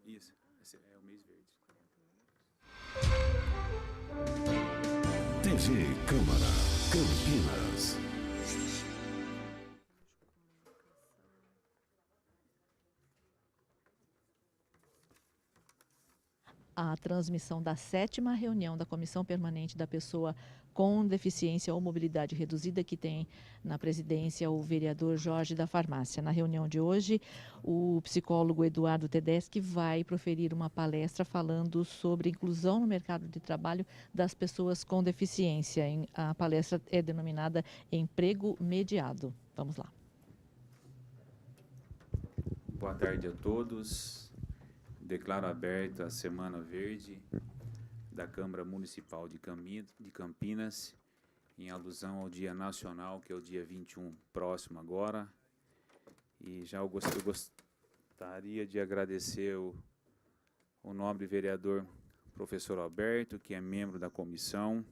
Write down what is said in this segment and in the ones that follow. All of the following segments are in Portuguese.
Isso, esse é o mês verde. TV Câmara, Campinas. A transmissão da 7ª reunião da Comissão Permanente da Pessoa com Deficiência ou Mobilidade Reduzida, que tem na presidência o vereador Jorge da Farmácia. Na reunião de hoje, o psicólogo Eduardo Tedeschi vai proferir uma palestra falando sobre inclusão no mercado de trabalho das pessoas com deficiência. A palestra é denominada Emprego Mediado. Vamos lá. Boa tarde a todos. Declaro aberta a Semana Verde da Câmara Municipal de Campinas, em alusão ao Dia Nacional, que é o dia 21 próximo agora. E já eu gostaria de agradecer o nobre vereador professor Alberto, que é membro da comissão.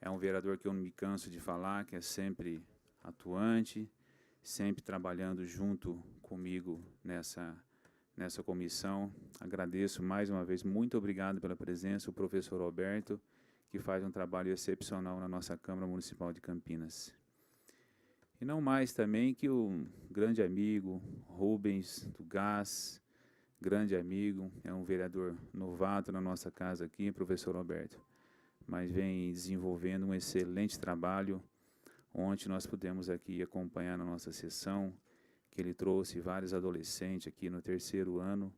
É um vereador que eu não me canso de falar, que é sempre atuante, sempre trabalhando junto comigo nessa comissão. Agradeço mais uma vez, muito obrigado pela presença, o professor Roberto, que faz um trabalho excepcional na nossa Câmara Municipal de Campinas. E não mais também que o grande amigo Rubens do Gás, grande amigo, é um vereador novato na nossa casa aqui, professor Roberto, mas vem desenvolvendo um excelente trabalho. Ontem nós pudemos aqui acompanhar na nossa sessão que ele trouxe vários adolescentes aqui no 3º ano,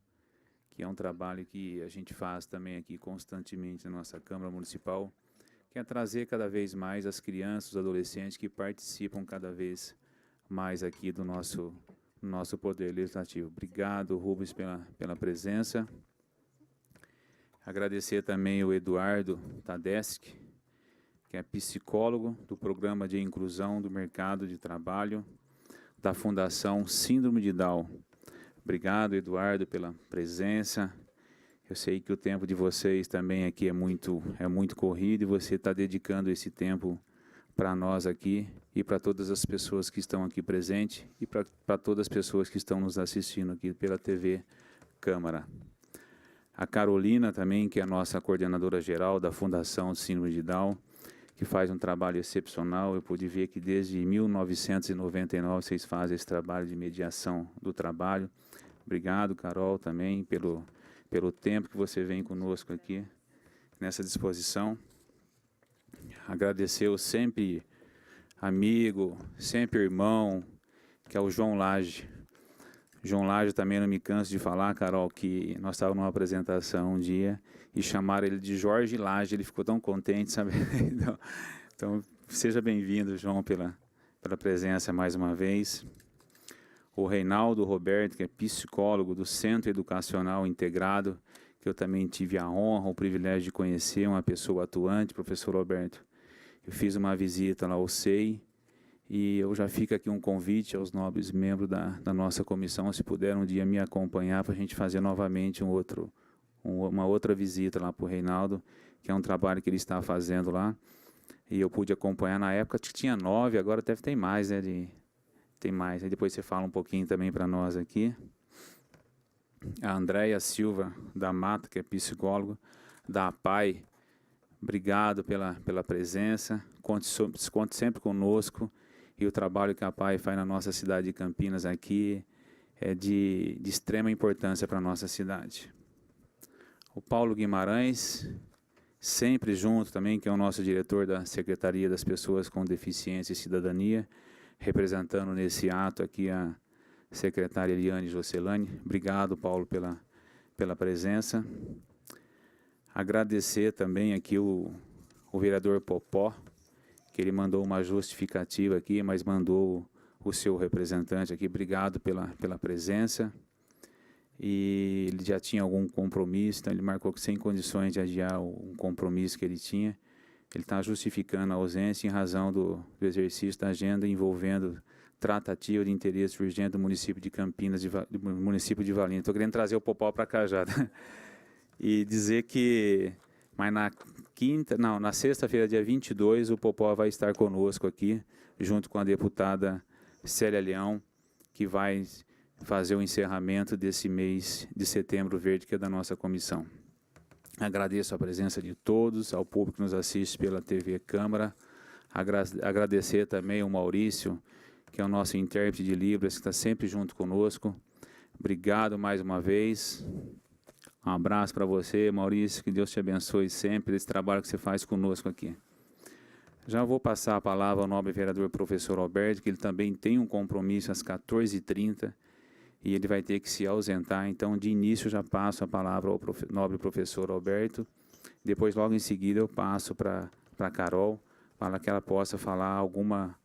que é um trabalho que a gente faz também aqui constantemente na nossa Câmara Municipal, que é trazer cada vez mais as crianças, os adolescentes que participam cada vez mais aqui do nosso Poder Legislativo. Obrigado, Rubens, pela presença. Agradecer também o Eduardo Tedeschi, que é psicólogo do Programa de Inclusão do Mercado de Trabalho da Fundação Síndrome de Down. Obrigado, Eduardo, pela presença. Eu sei que o tempo de vocês também aqui é muito corrido e você está dedicando esse tempo para nós aqui e para todas as pessoas que estão aqui presentes e para todas as pessoas que estão nos assistindo aqui pela TV Câmara. A Carolina também, que é a nossa coordenadora geral da Fundação Síndrome de Down, que faz um trabalho excepcional. Eu pude ver que desde 1999 vocês fazem esse trabalho de mediação do trabalho. Obrigado, Carol, também pelo tempo que você vem conosco aqui nessa disposição. Agradecer o sempre amigo, sempre irmão, que é o João Lage. João Lage também não me canso de falar, Carol, que nós estávamos numa apresentação um dia e chamaram ele de Jorge Lage, ele ficou tão contente, sabe? Então seja bem-vindo, João, pela presença mais uma vez. O Reinaldo Roberto, que é psicólogo do Centro Educacional Integrado, que eu também tive a honra, o privilégio de conhecer, uma pessoa atuante, professor Roberto. Eu fiz uma visita lá ao SEI, e eu já fico aqui um convite aos nobres membros da nossa comissão, se puder um dia me acompanhar para a gente fazer novamente uma outra visita lá para o Reinaldo, que é um trabalho que ele está fazendo lá. E eu pude acompanhar na época, acho que tinha 9, agora deve ter mais, né? Tem mais. Aí depois você fala um pouquinho também para nós aqui. A Andréia Silva da Mata, que é psicólogo da APAI. Obrigado pela presença. Conte sempre conosco. E o trabalho que a APAI faz na nossa cidade de Campinas aqui é de extrema importância para a nossa cidade. O Paulo Guimarães, sempre junto também, que é o nosso diretor da Secretaria das Pessoas com Deficiência e Cidadania, representando nesse ato aqui a secretária Eliane Jocelane. Obrigado, Paulo, pela presença. Agradecer também aqui o vereador Popó, que ele mandou uma justificativa aqui, mas mandou o seu representante aqui. Obrigado pela presença. E ele já tinha algum compromisso, então ele marcou que sem condições de adiar um compromisso que ele tinha. Ele está justificando a ausência em razão do exercício da agenda envolvendo tratativa de interesse urgente do município de Campinas, do município de Valinhos. Estou querendo trazer o Popó para cá já. E dizer que, mas na sexta-feira, dia 22, o Popó vai estar conosco aqui, junto com a deputada Célia Leão, que vai fazer o encerramento desse mês de Setembro Verde, que é da nossa comissão. Agradeço a presença de todos, ao público que nos assiste pela TV Câmara. Agradecer também ao Maurício, que é o nosso intérprete de Libras, que está sempre junto conosco. Obrigado mais uma vez. Um abraço para você, Maurício, que Deus te abençoe sempre, esse trabalho que você faz conosco aqui. Já vou passar a palavra ao nobre vereador professor Alberto, que ele também tem um compromisso às 14h30 e ele vai ter que se ausentar. Então, de início, já passo a palavra ao nobre professor Alberto. Depois, logo em seguida, eu passo para a Carol, para que ela possa falar alguma,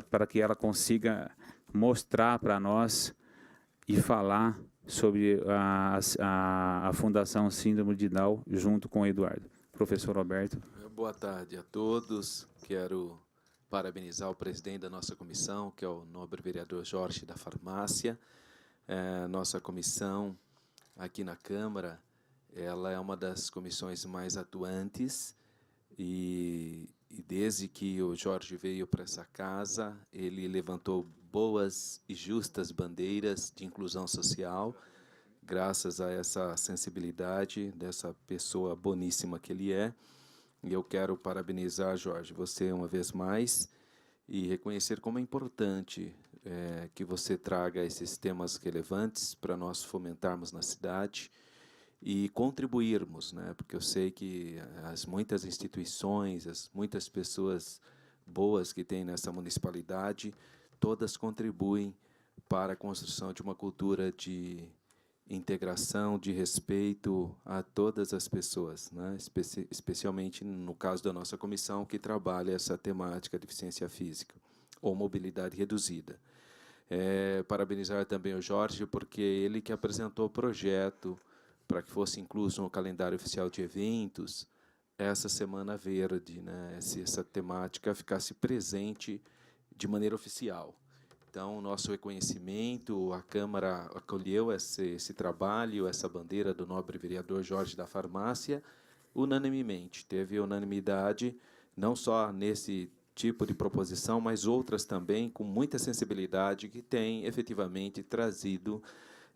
para que ela consiga mostrar para nós e falar sobre a Fundação Síndrome de Down, junto com o Eduardo. Professor Alberto. Boa tarde a todos. Quero parabenizar o presidente da nossa comissão, que é o nobre vereador Jorge da Farmácia. Nossa comissão aqui na Câmara, ela é uma das comissões mais atuantes e desde que o Jorge veio para essa casa, ele levantou boas e justas bandeiras de inclusão social, graças a essa sensibilidade dessa pessoa boníssima que ele é. E eu quero parabenizar, Jorge, você uma vez mais e reconhecer como é importante que você traga esses temas relevantes para nós fomentarmos na cidade e contribuirmos, né? Porque eu sei que as muitas instituições, as muitas pessoas boas que tem nessa municipalidade, todas contribuem para a construção de uma cultura de integração, de respeito a todas as pessoas, né? Especialmente no caso da nossa comissão, que trabalha essa temática de deficiência física ou mobilidade reduzida. Parabenizar também o Jorge, porque ele que apresentou o projeto para que fosse incluso no calendário oficial de eventos essa Semana Verde, né? Essa temática ficasse presente de maneira oficial. Então, nosso reconhecimento, a Câmara acolheu esse trabalho, essa bandeira do nobre vereador Jorge da Farmácia, unanimemente. Teve unanimidade, não só nesse tipo de proposição, mas outras também, com muita sensibilidade, que tem efetivamente trazido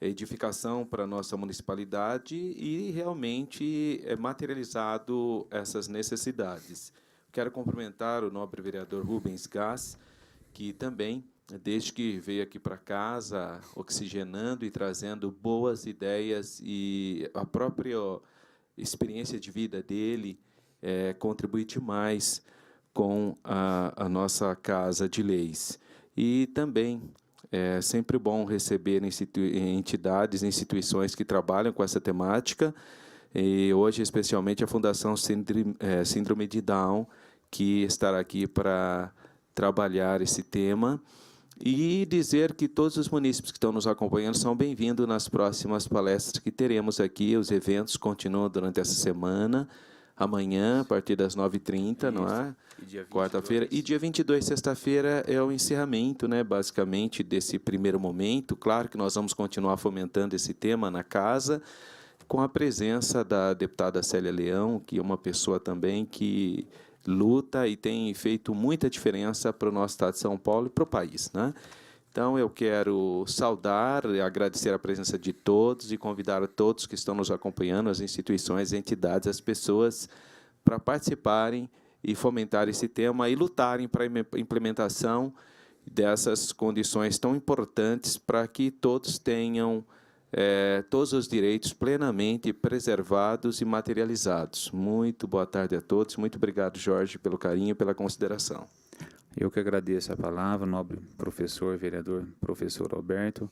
edificação para a nossa municipalidade e realmente materializado essas necessidades. Quero cumprimentar o nobre vereador Rubens Gás, que também, desde que veio aqui para casa, oxigenando e trazendo boas ideias e a própria experiência de vida dele contribui demais com a nossa Casa de Leis. E também é sempre bom receber entidades, instituições que trabalham com essa temática, e hoje, especialmente, a Fundação Síndrome de Down, que estará aqui para trabalhar esse tema. E dizer que todos os munícipes que estão nos acompanhando são bem-vindos nas próximas palestras que teremos aqui. Os eventos continuam durante essa semana. Amanhã, a partir das 9h30, não é? Quarta-feira. E dia 22, sexta-feira, é o encerramento, né, basicamente, desse primeiro momento. Claro que nós vamos continuar fomentando esse tema na casa, com a presença da deputada Célia Leão, que é uma pessoa também que luta e tem feito muita diferença para o nosso estado de São Paulo e para o país, né? Então, eu quero saudar e agradecer a presença de todos e convidar a todos que estão nos acompanhando, as instituições, as entidades, as pessoas, para participarem e fomentar esse tema e lutarem para a implementação dessas condições tão importantes para que todos tenham todos os direitos plenamente preservados e materializados. Muito boa tarde a todos. Muito obrigado, Jorge, pelo carinho e pela consideração. Eu que agradeço a palavra, nobre professor, vereador, professor Alberto.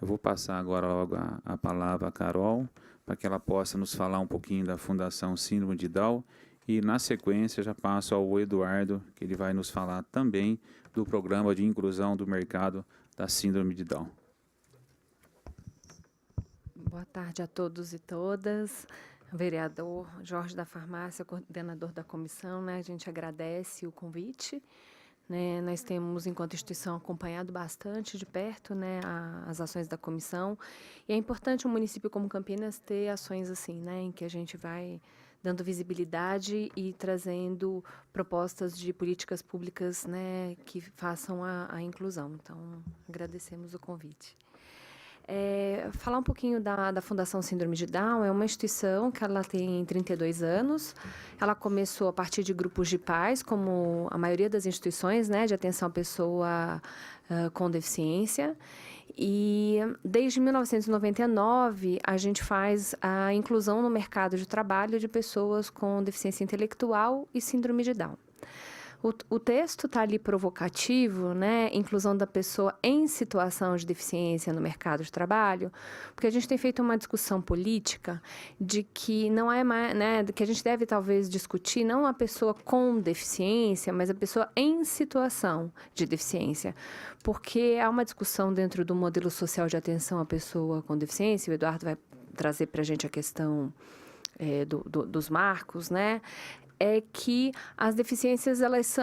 Eu vou passar agora logo a palavra à Carol, para que ela possa nos falar um pouquinho da Fundação Síndrome de Down. E, na sequência, já passo ao Eduardo, que ele vai nos falar também do programa de inclusão do mercado da Síndrome de Down. Boa tarde a todos e todas. Vereador Jorge da Farmácia, coordenador da comissão, né? A gente agradece o convite, né? Nós temos, enquanto instituição, acompanhado bastante de perto, né, as ações da comissão. E é importante um município como Campinas ter ações assim, né, em que a gente vai dando visibilidade e trazendo propostas de políticas públicas, né, que façam a inclusão. Então, agradecemos o convite. Falar um pouquinho da Fundação Síndrome de Down. É uma instituição que ela tem 32 anos. Ela começou a partir de grupos de pais, como a maioria das instituições, né, de atenção à pessoa com deficiência. E desde 1999 a gente faz a inclusão no mercado de trabalho de pessoas com deficiência intelectual e síndrome de Down. O texto está ali provocativo, né? Inclusão da pessoa em situação de deficiência no mercado de trabalho, porque a gente tem feito uma discussão política de que não é mais, né? Que a gente deve talvez discutir não a pessoa com deficiência, mas a pessoa em situação de deficiência, porque há uma discussão dentro do modelo social de atenção à pessoa com deficiência. O Eduardo vai trazer para a gente a questão dos marcos, né? É que as deficiências elas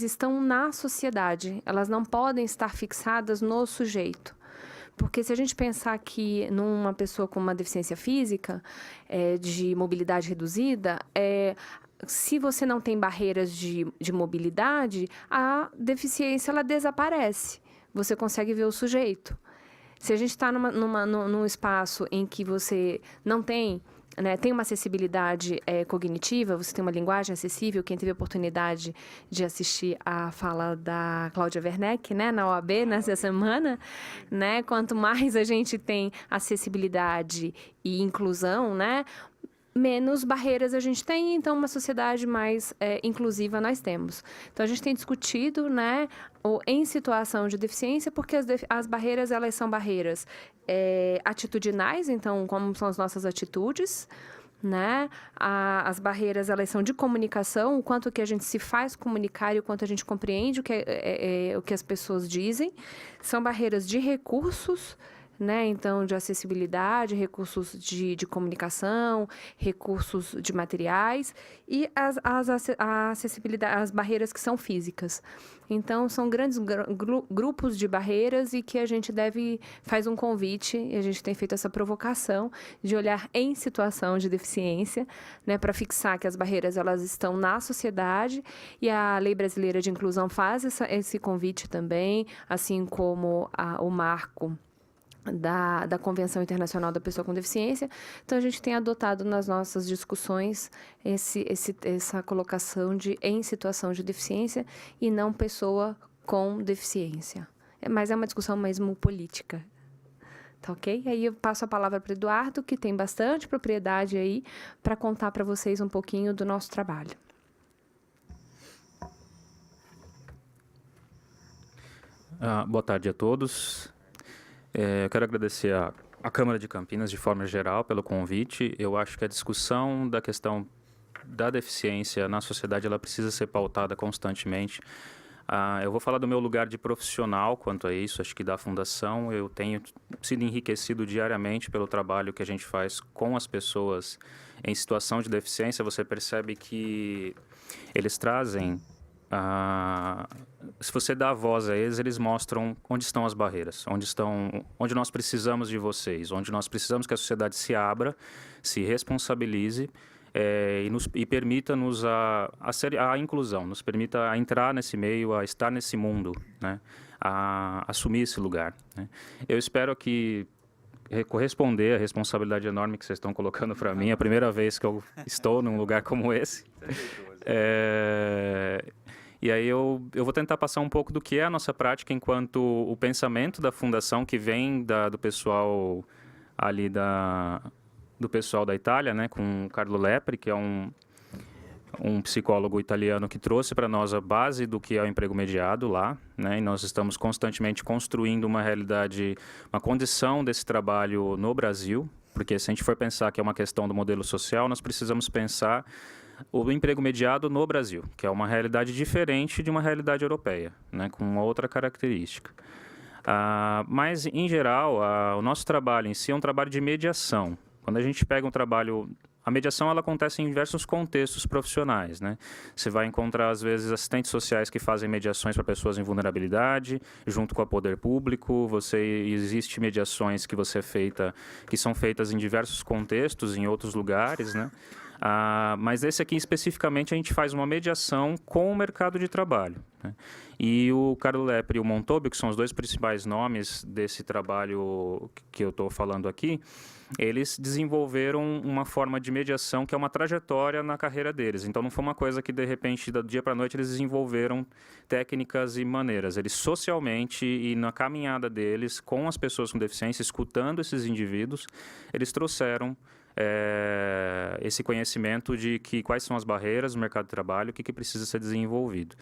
estão na sociedade, elas não podem estar fixadas no sujeito. Porque se a gente pensar que numa pessoa com uma deficiência física, de mobilidade reduzida, se você não tem barreiras de mobilidade, deficiência ela desaparece. Você consegue ver o sujeito. Se a gente está num espaço em que você não tem, né, tem uma acessibilidade cognitiva, você tem uma linguagem acessível. Quem teve a oportunidade de assistir a fala da Cláudia Werneck, né, na OAB nessa semana, né, quanto mais a gente tem acessibilidade e inclusão, né, menos barreiras a gente tem, então uma sociedade mais inclusiva nós temos. Então a gente tem discutido, né, em situação de deficiência, porque as barreiras elas são barreiras atitudinais, então como são as nossas atitudes, né? As barreiras elas são de comunicação, o quanto que a gente se faz comunicar e o quanto a gente compreende o que as pessoas dizem. São barreiras de recursos, né? Então, de acessibilidade, recursos de comunicação, recursos de materiais e a acessibilidade, as barreiras que são físicas. Então, são grandes grupos de barreiras e que a gente faz um convite, e a gente tem feito essa provocação de olhar em situação de deficiência, né, para fixar que as barreiras elas estão na sociedade, e a Lei Brasileira de Inclusão faz esse convite também, assim como o marco da Convenção Internacional da Pessoa com Deficiência. Então, a gente tem adotado nas nossas discussões essa colocação de em situação de deficiência e não pessoa com deficiência. Mas é uma discussão mesmo política. Tá ok? Aí eu passo a palavra para o Eduardo, que tem bastante propriedade aí para contar para vocês um pouquinho do nosso trabalho. Boa tarde a todos. Eu quero agradecer à Câmara de Campinas, de forma geral, pelo convite. Eu acho que a discussão da questão da deficiência na sociedade ela precisa ser pautada constantemente. Eu vou falar do meu lugar de profissional quanto a isso. Acho que da Fundação eu tenho sido enriquecido diariamente pelo trabalho que a gente faz com as pessoas em situação de deficiência. Você percebe que eles trazem... se você dá a voz a eles, eles mostram onde estão as barreiras, onde nós precisamos de vocês, onde nós precisamos que a sociedade se abra, se responsabilize e permita-nos a inclusão, nos permita a entrar nesse meio, a estar nesse mundo, né? A assumir esse lugar, né? Eu espero que corresponder à responsabilidade enorme que vocês estão colocando para mim. É a primeira vez que eu estou num lugar como esse. E aí eu vou tentar passar um pouco do que é a nossa prática enquanto o pensamento da Fundação, que vem do pessoal ali do pessoal da Itália, né, com o Carlo Lepri, que é um psicólogo italiano que trouxe para nós a base do que é o emprego mediado lá, né, e nós estamos constantemente construindo uma realidade, uma condição desse trabalho no Brasil, porque se a gente for pensar que é uma questão do modelo social, nós precisamos pensar o emprego mediado no Brasil, que é uma realidade diferente de uma realidade europeia, né, com uma outra característica. Mas, em geral, o nosso trabalho em si é um trabalho de mediação. Quando a gente pega um trabalho... A mediação ela acontece em diversos contextos profissionais, né? Você vai encontrar, às vezes, assistentes sociais que fazem mediações para pessoas em vulnerabilidade, junto com o poder público. Existe mediações que são feitas em diversos contextos, em outros lugares, né? Mas esse aqui, especificamente, a gente faz uma mediação com o mercado de trabalho, né? E o Carlo Lepre e o Montobio, que são os dois principais nomes desse trabalho que eu estou falando aqui, eles desenvolveram uma forma de mediação que é uma trajetória na carreira deles. Então, não foi uma coisa que, de repente, do dia para a noite, eles desenvolveram técnicas e maneiras. Eles, socialmente e na caminhada deles, com as pessoas com deficiência, escutando esses indivíduos, eles trouxeram esse conhecimento de quais são as barreiras do mercado de trabalho, o que precisa ser desenvolvido.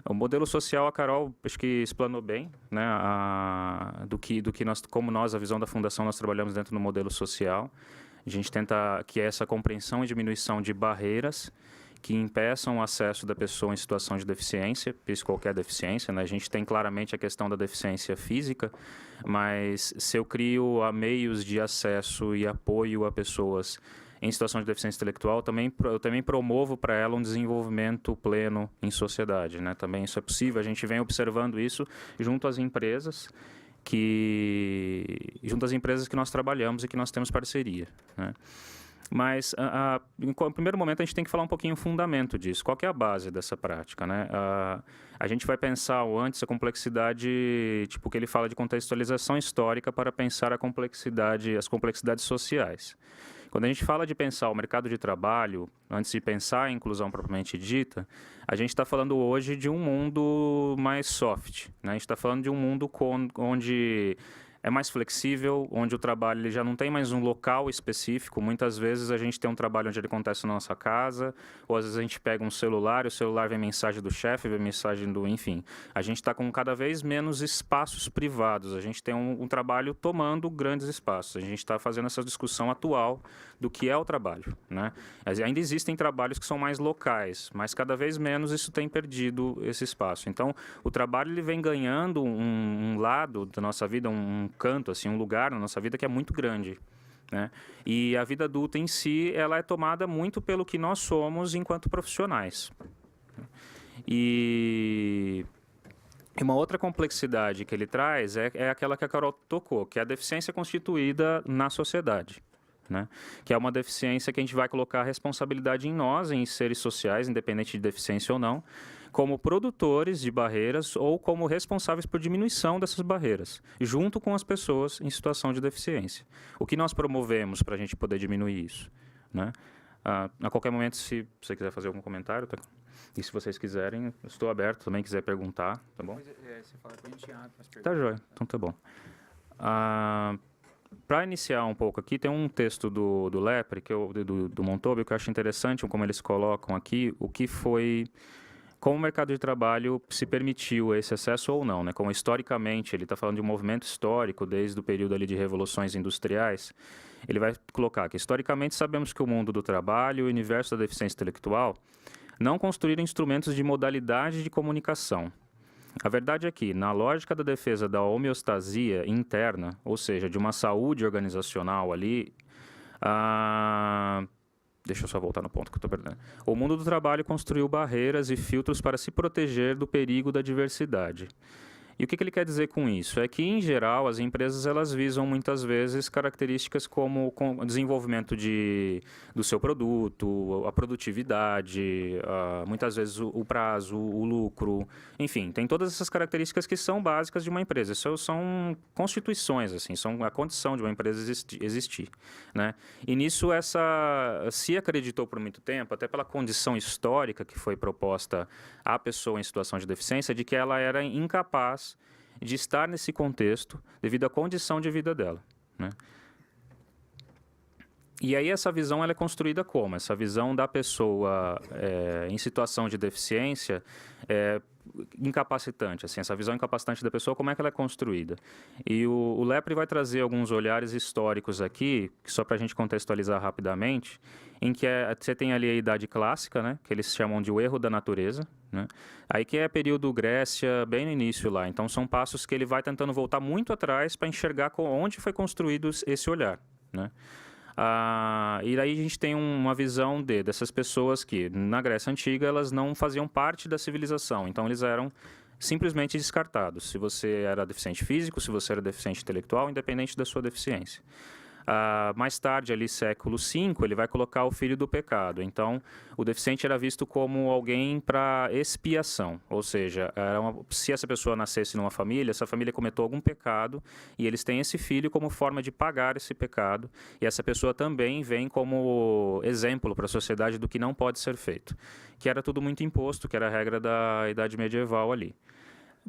O modelo social, a Carol, acho que explanou bem, né, do que nós, como nós, a visão da Fundação, nós trabalhamos dentro do modelo social. A gente tenta que é essa compreensão e diminuição de barreiras que impeçam o acesso da pessoa em situação de deficiência, isso qualquer deficiência, né? A gente tem claramente a questão da deficiência física, mas se eu crio meios de acesso e apoio a pessoas em situação de deficiência intelectual, eu também promovo para ela um desenvolvimento pleno em sociedade, né? Também isso é possível, a gente vem observando isso junto às empresas que nós trabalhamos e que nós temos parceria, né? Mas, em primeiro momento, a gente tem que falar um pouquinho o fundamento disso. Qual que é a base dessa prática, né? A gente vai pensar antes a complexidade, tipo, que ele fala de contextualização histórica para pensar as complexidades sociais. Quando a gente fala de pensar o mercado de trabalho, antes de pensar a inclusão propriamente dita, a gente está falando hoje de um mundo mais soft, né? A gente está falando de um mundo onde é mais flexível, onde o trabalho ele já não tem mais um local específico. Muitas vezes a gente tem um trabalho onde ele acontece na nossa casa, ou às vezes a gente pega um celular, e o celular vem mensagem do chefe, vem mensagem do... Enfim, a gente está com cada vez menos espaços privados. A gente tem um trabalho tomando grandes espaços. A gente está fazendo essa discussão atual do que é o trabalho, né? Ainda existem trabalhos que são mais locais, mas cada vez menos isso tem perdido esse espaço. Então, o trabalho ele vem ganhando um lado da nossa vida, um canto, assim, um lugar na nossa vida que é muito grande, né? E a vida adulta em si, ela é tomada muito pelo que nós somos enquanto profissionais. E uma outra complexidade que ele traz é aquela que a Carol tocou, que é a deficiência constituída na sociedade, né? Que é uma deficiência que a gente vai colocar a responsabilidade em nós, em seres sociais, independente de deficiência ou não, como produtores de barreiras ou como responsáveis por diminuição dessas barreiras, junto com as pessoas em situação de deficiência. O que nós promovemos para a gente poder diminuir isso, né? A qualquer momento, se você quiser fazer algum comentário, tá? E se vocês quiserem, eu estou aberto também, quiser perguntar, tá bom? Você fala com a gente abre as perguntas. Tá joia, então tá bom. Para iniciar um pouco aqui, tem um texto do Lepre, do Montobio, que eu acho interessante, como eles colocam aqui, como o mercado de trabalho se permitiu esse acesso ou não, né? Como historicamente, ele está falando de um movimento histórico, desde o período ali de revoluções industriais, ele vai colocar que, historicamente, sabemos que o mundo do trabalho e o universo da deficiência intelectual não construíram instrumentos de modalidade de comunicação. A verdade é que, na lógica da defesa da homeostasia interna, ou seja, de uma saúde organizacional ali, deixa eu só voltar no ponto que eu estou perdendo. O mundo do trabalho construiu barreiras e filtros para se proteger do perigo da diversidade. E o que ele quer dizer com isso? É que, em geral, as empresas elas visam muitas vezes características como o desenvolvimento do seu produto, a produtividade, muitas vezes o prazo, o lucro, enfim, tem todas essas características que são básicas de uma empresa. Isso são constituições, assim, são a condição de uma empresa existir, né? E nisso se acreditou por muito tempo, até pela condição histórica que foi proposta à pessoa em situação de deficiência, de que ela era incapaz de estar nesse contexto devido à condição de vida dela, né? E aí essa visão ela é construída como? Essa visão da pessoa em situação de deficiência incapacitante, assim, essa visão incapacitante da pessoa, como é que ela é construída? E o Lepre vai trazer alguns olhares históricos aqui, só para a gente contextualizar rapidamente, em que você tem ali a idade clássica, né, que eles chamam de o erro da natureza, né? Aí que é período Grécia, bem no início lá. Então são passos que ele vai tentando voltar muito atrás para enxergar onde foi construído esse olhar, né? E daí a gente tem uma visão dessas pessoas que, na Grécia Antiga, elas não faziam parte da civilização. Então, eles eram simplesmente descartados. Se você era deficiente físico, se você era deficiente intelectual, independente da sua deficiência. Mais tarde, ali, século V, ele vai colocar o filho do pecado. Então, o deficiente era visto como alguém para expiação, ou seja, se essa pessoa nascesse numa família, essa família cometeu algum pecado e eles têm esse filho como forma de pagar esse pecado, e essa pessoa também vem como exemplo para a sociedade do que não pode ser feito, que era tudo muito imposto, que era a regra da Idade Medieval ali.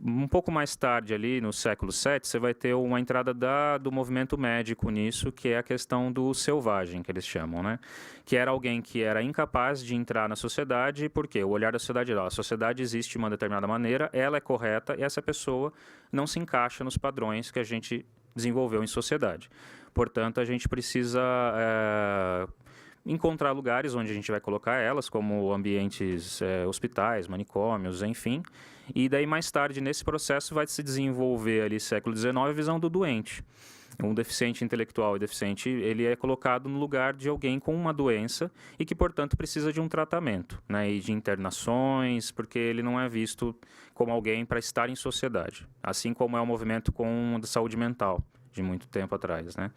Um pouco mais tarde, ali no século VII, você vai ter uma entrada do movimento médico nisso, que é a questão do selvagem, que eles chamam, né? Que era alguém que era incapaz de entrar na sociedade, porque o olhar da sociedade era: a sociedade existe de uma determinada maneira, ela é correta, e essa pessoa não se encaixa nos padrões que a gente desenvolveu em sociedade. Portanto, a gente precisa encontrar lugares onde a gente vai colocar elas, como ambientes, hospitais, manicômios, enfim. E daí, mais tarde, nesse processo, vai se desenvolver ali, século XIX, a visão do doente. Um deficiente intelectual e deficiente, ele é colocado no lugar de alguém com uma doença e que, portanto, precisa de um tratamento, né, e de internações, porque ele não é visto como alguém para estar em sociedade. Assim como é o movimento com a saúde mental, de muito tempo atrás, né?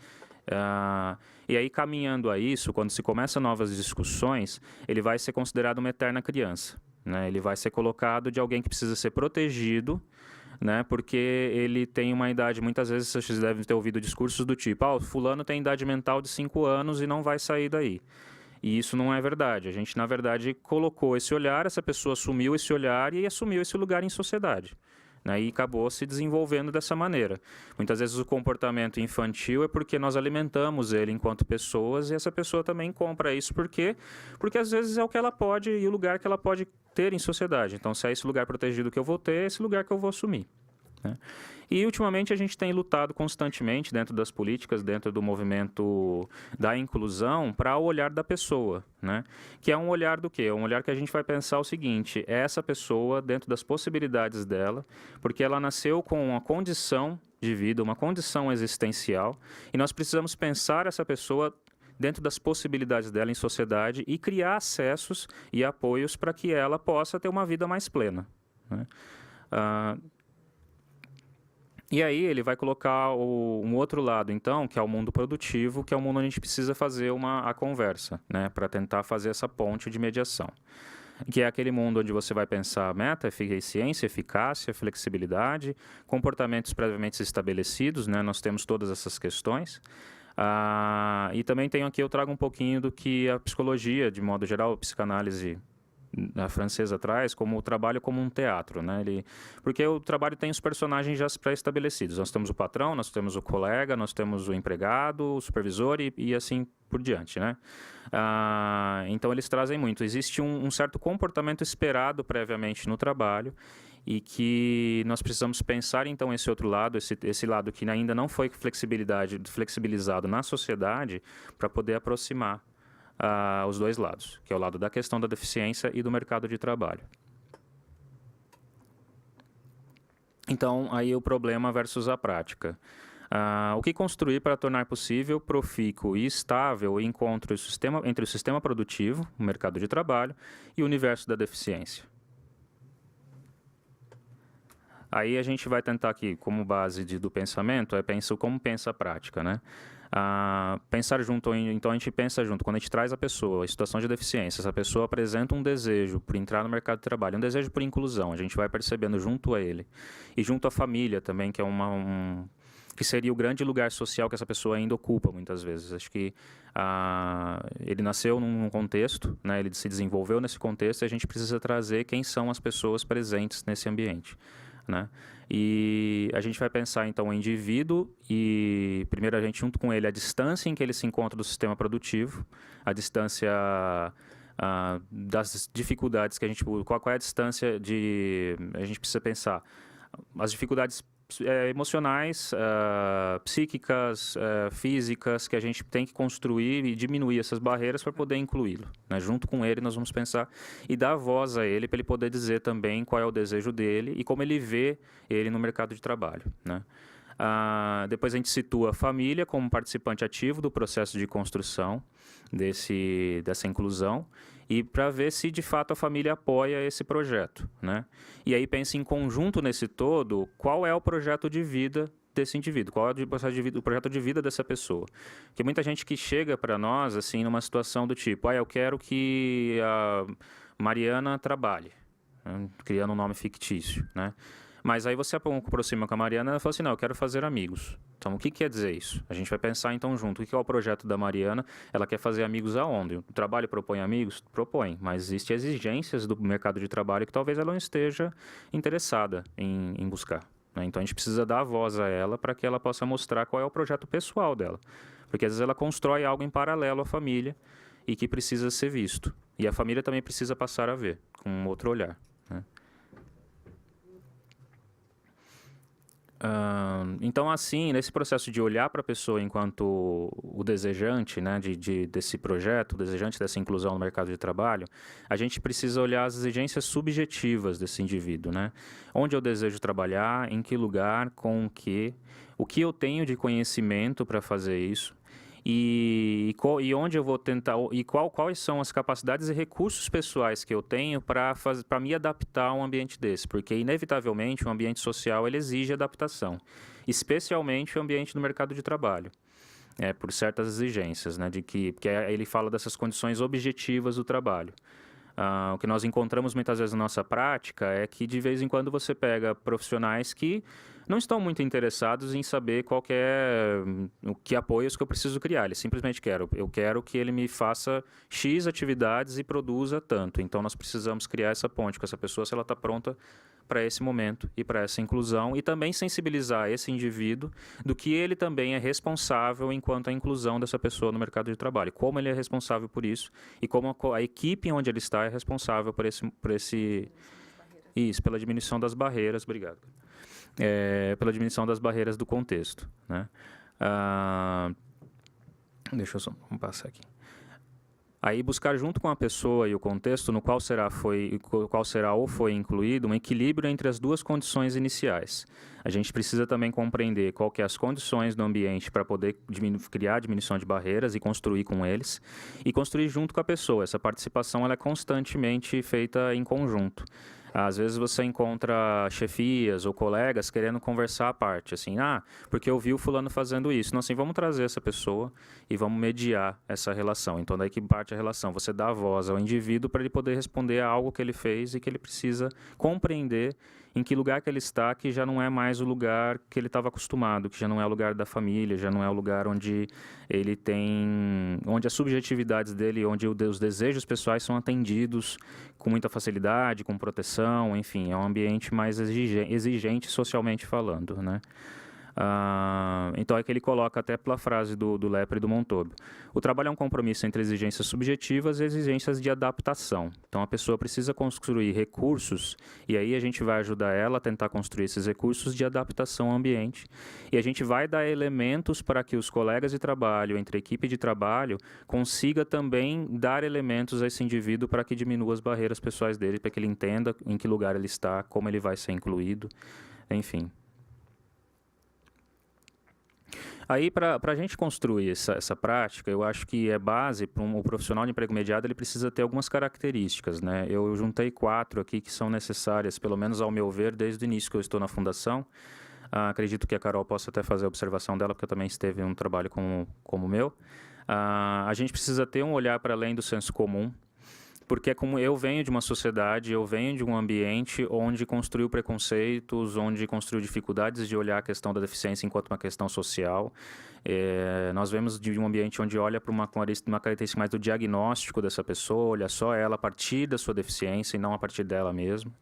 E aí, caminhando a isso, quando se começa novas discussões, ele vai ser considerado uma eterna criança, né? Ele vai ser colocado de alguém que precisa ser protegido, né? Porque ele tem uma idade, muitas vezes vocês devem ter ouvido discursos do tipo: o fulano tem idade mental de 5 anos e não vai sair daí. E isso não é verdade. A gente, na verdade, colocou esse olhar, essa pessoa assumiu esse olhar e assumiu esse lugar em sociedade, né, e acabou se desenvolvendo dessa maneira. Muitas vezes o comportamento infantil é porque nós alimentamos ele enquanto pessoas, e essa pessoa também compra isso porque às vezes é o que ela pode e o lugar que ela pode ter em sociedade. Então, se é esse lugar protegido que eu vou ter, é esse lugar que eu vou assumir, né? E, ultimamente, a gente tem lutado constantemente dentro das políticas, dentro do movimento da inclusão, para o olhar da pessoa, né? Que é um olhar do quê? É um olhar que a gente vai pensar o seguinte: é essa pessoa, dentro das possibilidades dela, porque ela nasceu com uma condição de vida, uma condição existencial, e nós precisamos pensar essa pessoa dentro das possibilidades dela em sociedade e criar acessos e apoios para que ela possa ter uma vida mais plena, né? E aí ele vai colocar um outro lado, então, que é o mundo produtivo, que é o mundo onde a gente precisa fazer a conversa, né, para tentar fazer essa ponte de mediação. Que é aquele mundo onde você vai pensar meta, eficiência, eficácia, flexibilidade, comportamentos previamente estabelecidos, né, nós temos todas essas questões. E também eu trago um pouquinho do que a psicologia, de modo geral, a psicanálise a francesa traz, como o trabalho como um teatro, né? Porque o trabalho tem os personagens já pré-estabelecidos. Nós temos o patrão, nós temos o colega, nós temos o empregado, o supervisor e assim por diante, né? Então, eles trazem muito. Existe um certo comportamento esperado previamente no trabalho e que nós precisamos pensar, então, esse outro lado, esse lado que ainda não foi flexibilizado na sociedade, para poder aproximar os dois lados, que é o lado da questão da deficiência e do mercado de trabalho. Então, aí o problema versus a prática. O que construir para tornar possível, profícuo e estável o encontro entre o sistema produtivo, o mercado de trabalho, e o universo da deficiência? Aí a gente vai tentar aqui, como base do pensamento, como pensa a prática, né? Pensar junto, então a gente pensa junto, quando a gente traz a pessoa, a situação de deficiência, essa pessoa apresenta um desejo por entrar no mercado de trabalho, um desejo por inclusão, a gente vai percebendo junto a ele, e junto à família também, que é que seria o grande lugar social que essa pessoa ainda ocupa muitas vezes. Acho que ele nasceu num contexto, né, ele se desenvolveu nesse contexto, e a gente precisa trazer quem são as pessoas presentes nesse ambiente, né? E a gente vai pensar, então, o indivíduo e, primeiro, a gente, junto com ele, a distância em que ele se encontra do sistema produtivo, a distância das dificuldades que a gente... Qual é a distância a gente precisa pensar as dificuldades emocionais, psíquicas, físicas, que a gente tem que construir e diminuir essas barreiras para poder incluí-lo, né? Junto com ele, nós vamos pensar e dar voz a ele para ele poder dizer também qual é o desejo dele e como ele vê ele no mercado de trabalho, né? Depois a gente situa a família como participante ativo do processo de construção dessa inclusão, e para ver se de fato a família apoia esse projeto, né? E aí pensa em conjunto nesse todo, qual é o projeto de vida desse indivíduo, qual é o projeto de vida dessa pessoa. Porque muita gente que chega para nós, assim, numa situação do tipo, eu quero que a Mariana trabalhe, né? Criando um nome fictício, né? Mas aí você aproxima com a Mariana e fala assim, não, eu quero fazer amigos. Então, o que quer dizer isso? A gente vai pensar, então, junto. O que é o projeto da Mariana? Ela quer fazer amigos aonde? O trabalho propõe amigos? Propõe. Mas existem exigências do mercado de trabalho que talvez ela não esteja interessada em buscar, né? Então, a gente precisa dar voz a ela para que ela possa mostrar qual é o projeto pessoal dela. Porque, às vezes, ela constrói algo em paralelo à família e que precisa ser visto. E a família também precisa passar a ver, com um outro olhar, né? Então, assim, nesse processo de olhar para a pessoa enquanto o desejante, né, desse projeto, o desejante dessa inclusão no mercado de trabalho, a gente precisa olhar as exigências subjetivas desse indivíduo, né? Onde eu desejo trabalhar, em que lugar, com o que eu tenho de conhecimento para fazer isso, e onde eu vou tentar, e quais são as capacidades e recursos pessoais que eu tenho para me adaptar a um ambiente desse, porque inevitavelmente o ambiente social ele exige adaptação, especialmente o ambiente do mercado de trabalho, por certas exigências, né, porque ele fala dessas condições objetivas do trabalho. O que nós encontramos muitas vezes na nossa prática é que de vez em quando você pega profissionais que não estão muito interessados em saber que apoios que eu preciso criar. Ele simplesmente eu quero que ele me faça X atividades e produza tanto. Então, nós precisamos criar essa ponte com essa pessoa se ela está pronta para esse momento e para essa inclusão, e também sensibilizar esse indivíduo do que ele também é responsável enquanto a inclusão dessa pessoa no mercado de trabalho, como ele é responsável por isso e como a equipe onde ele está é responsável pela diminuição das barreiras. Obrigado. Pela diminuição das barreiras do contexto, né? Vamos passar aqui. Aí buscar junto com a pessoa e o contexto no qual será ou foi incluído um equilíbrio entre as duas condições iniciais. A gente precisa também compreender qual que é as condições do ambiente para poder criar a diminuição de barreiras e construir com eles, e construir junto com a pessoa. Essa participação ela é constantemente feita em conjunto. Às vezes você encontra chefias ou colegas querendo conversar à parte, assim, porque eu vi o fulano fazendo isso. Não, assim, vamos trazer essa pessoa e vamos mediar essa relação. Então, daí que parte a relação. Você dá a voz ao indivíduo para ele poder responder a algo que ele fez e que ele precisa compreender em que lugar que ele está, que já não é mais o lugar que ele estava acostumado, que já não é o lugar da família, já não é o lugar onde ele onde as subjetividades dele, onde os desejos pessoais são atendidos com muita facilidade, com proteção, enfim, é um ambiente mais exigente socialmente falando, né? Então é que ele coloca até pela frase do Lepre e do Montoro. O trabalho é um compromisso entre exigências subjetivas e exigências de adaptação. Então a pessoa precisa construir recursos, e aí a gente vai ajudar ela a tentar construir esses recursos de adaptação ao ambiente. E a gente vai dar elementos para que os colegas de trabalho, entre a equipe de trabalho, consiga também dar elementos a esse indivíduo para que diminua as barreiras pessoais dele, para que ele entenda em que lugar ele está, como ele vai ser incluído, enfim. Aí, para a gente construir essa prática, eu acho que é base para o profissional de emprego imediato, ele precisa ter algumas características, né? Eu juntei 4 aqui que são necessárias, pelo menos ao meu ver, desde o início que eu estou na fundação. Acredito que a Carol possa até fazer a observação dela, porque eu também esteve em um trabalho como o meu. A gente precisa ter um olhar para além do senso comum, porque como eu venho de uma sociedade, eu venho de um ambiente onde construiu preconceitos, onde construiu dificuldades de olhar a questão da deficiência enquanto uma questão social. Nós vemos de um ambiente onde olha para uma característica mais do diagnóstico dessa pessoa, olha só ela a partir da sua deficiência e não a partir dela mesma.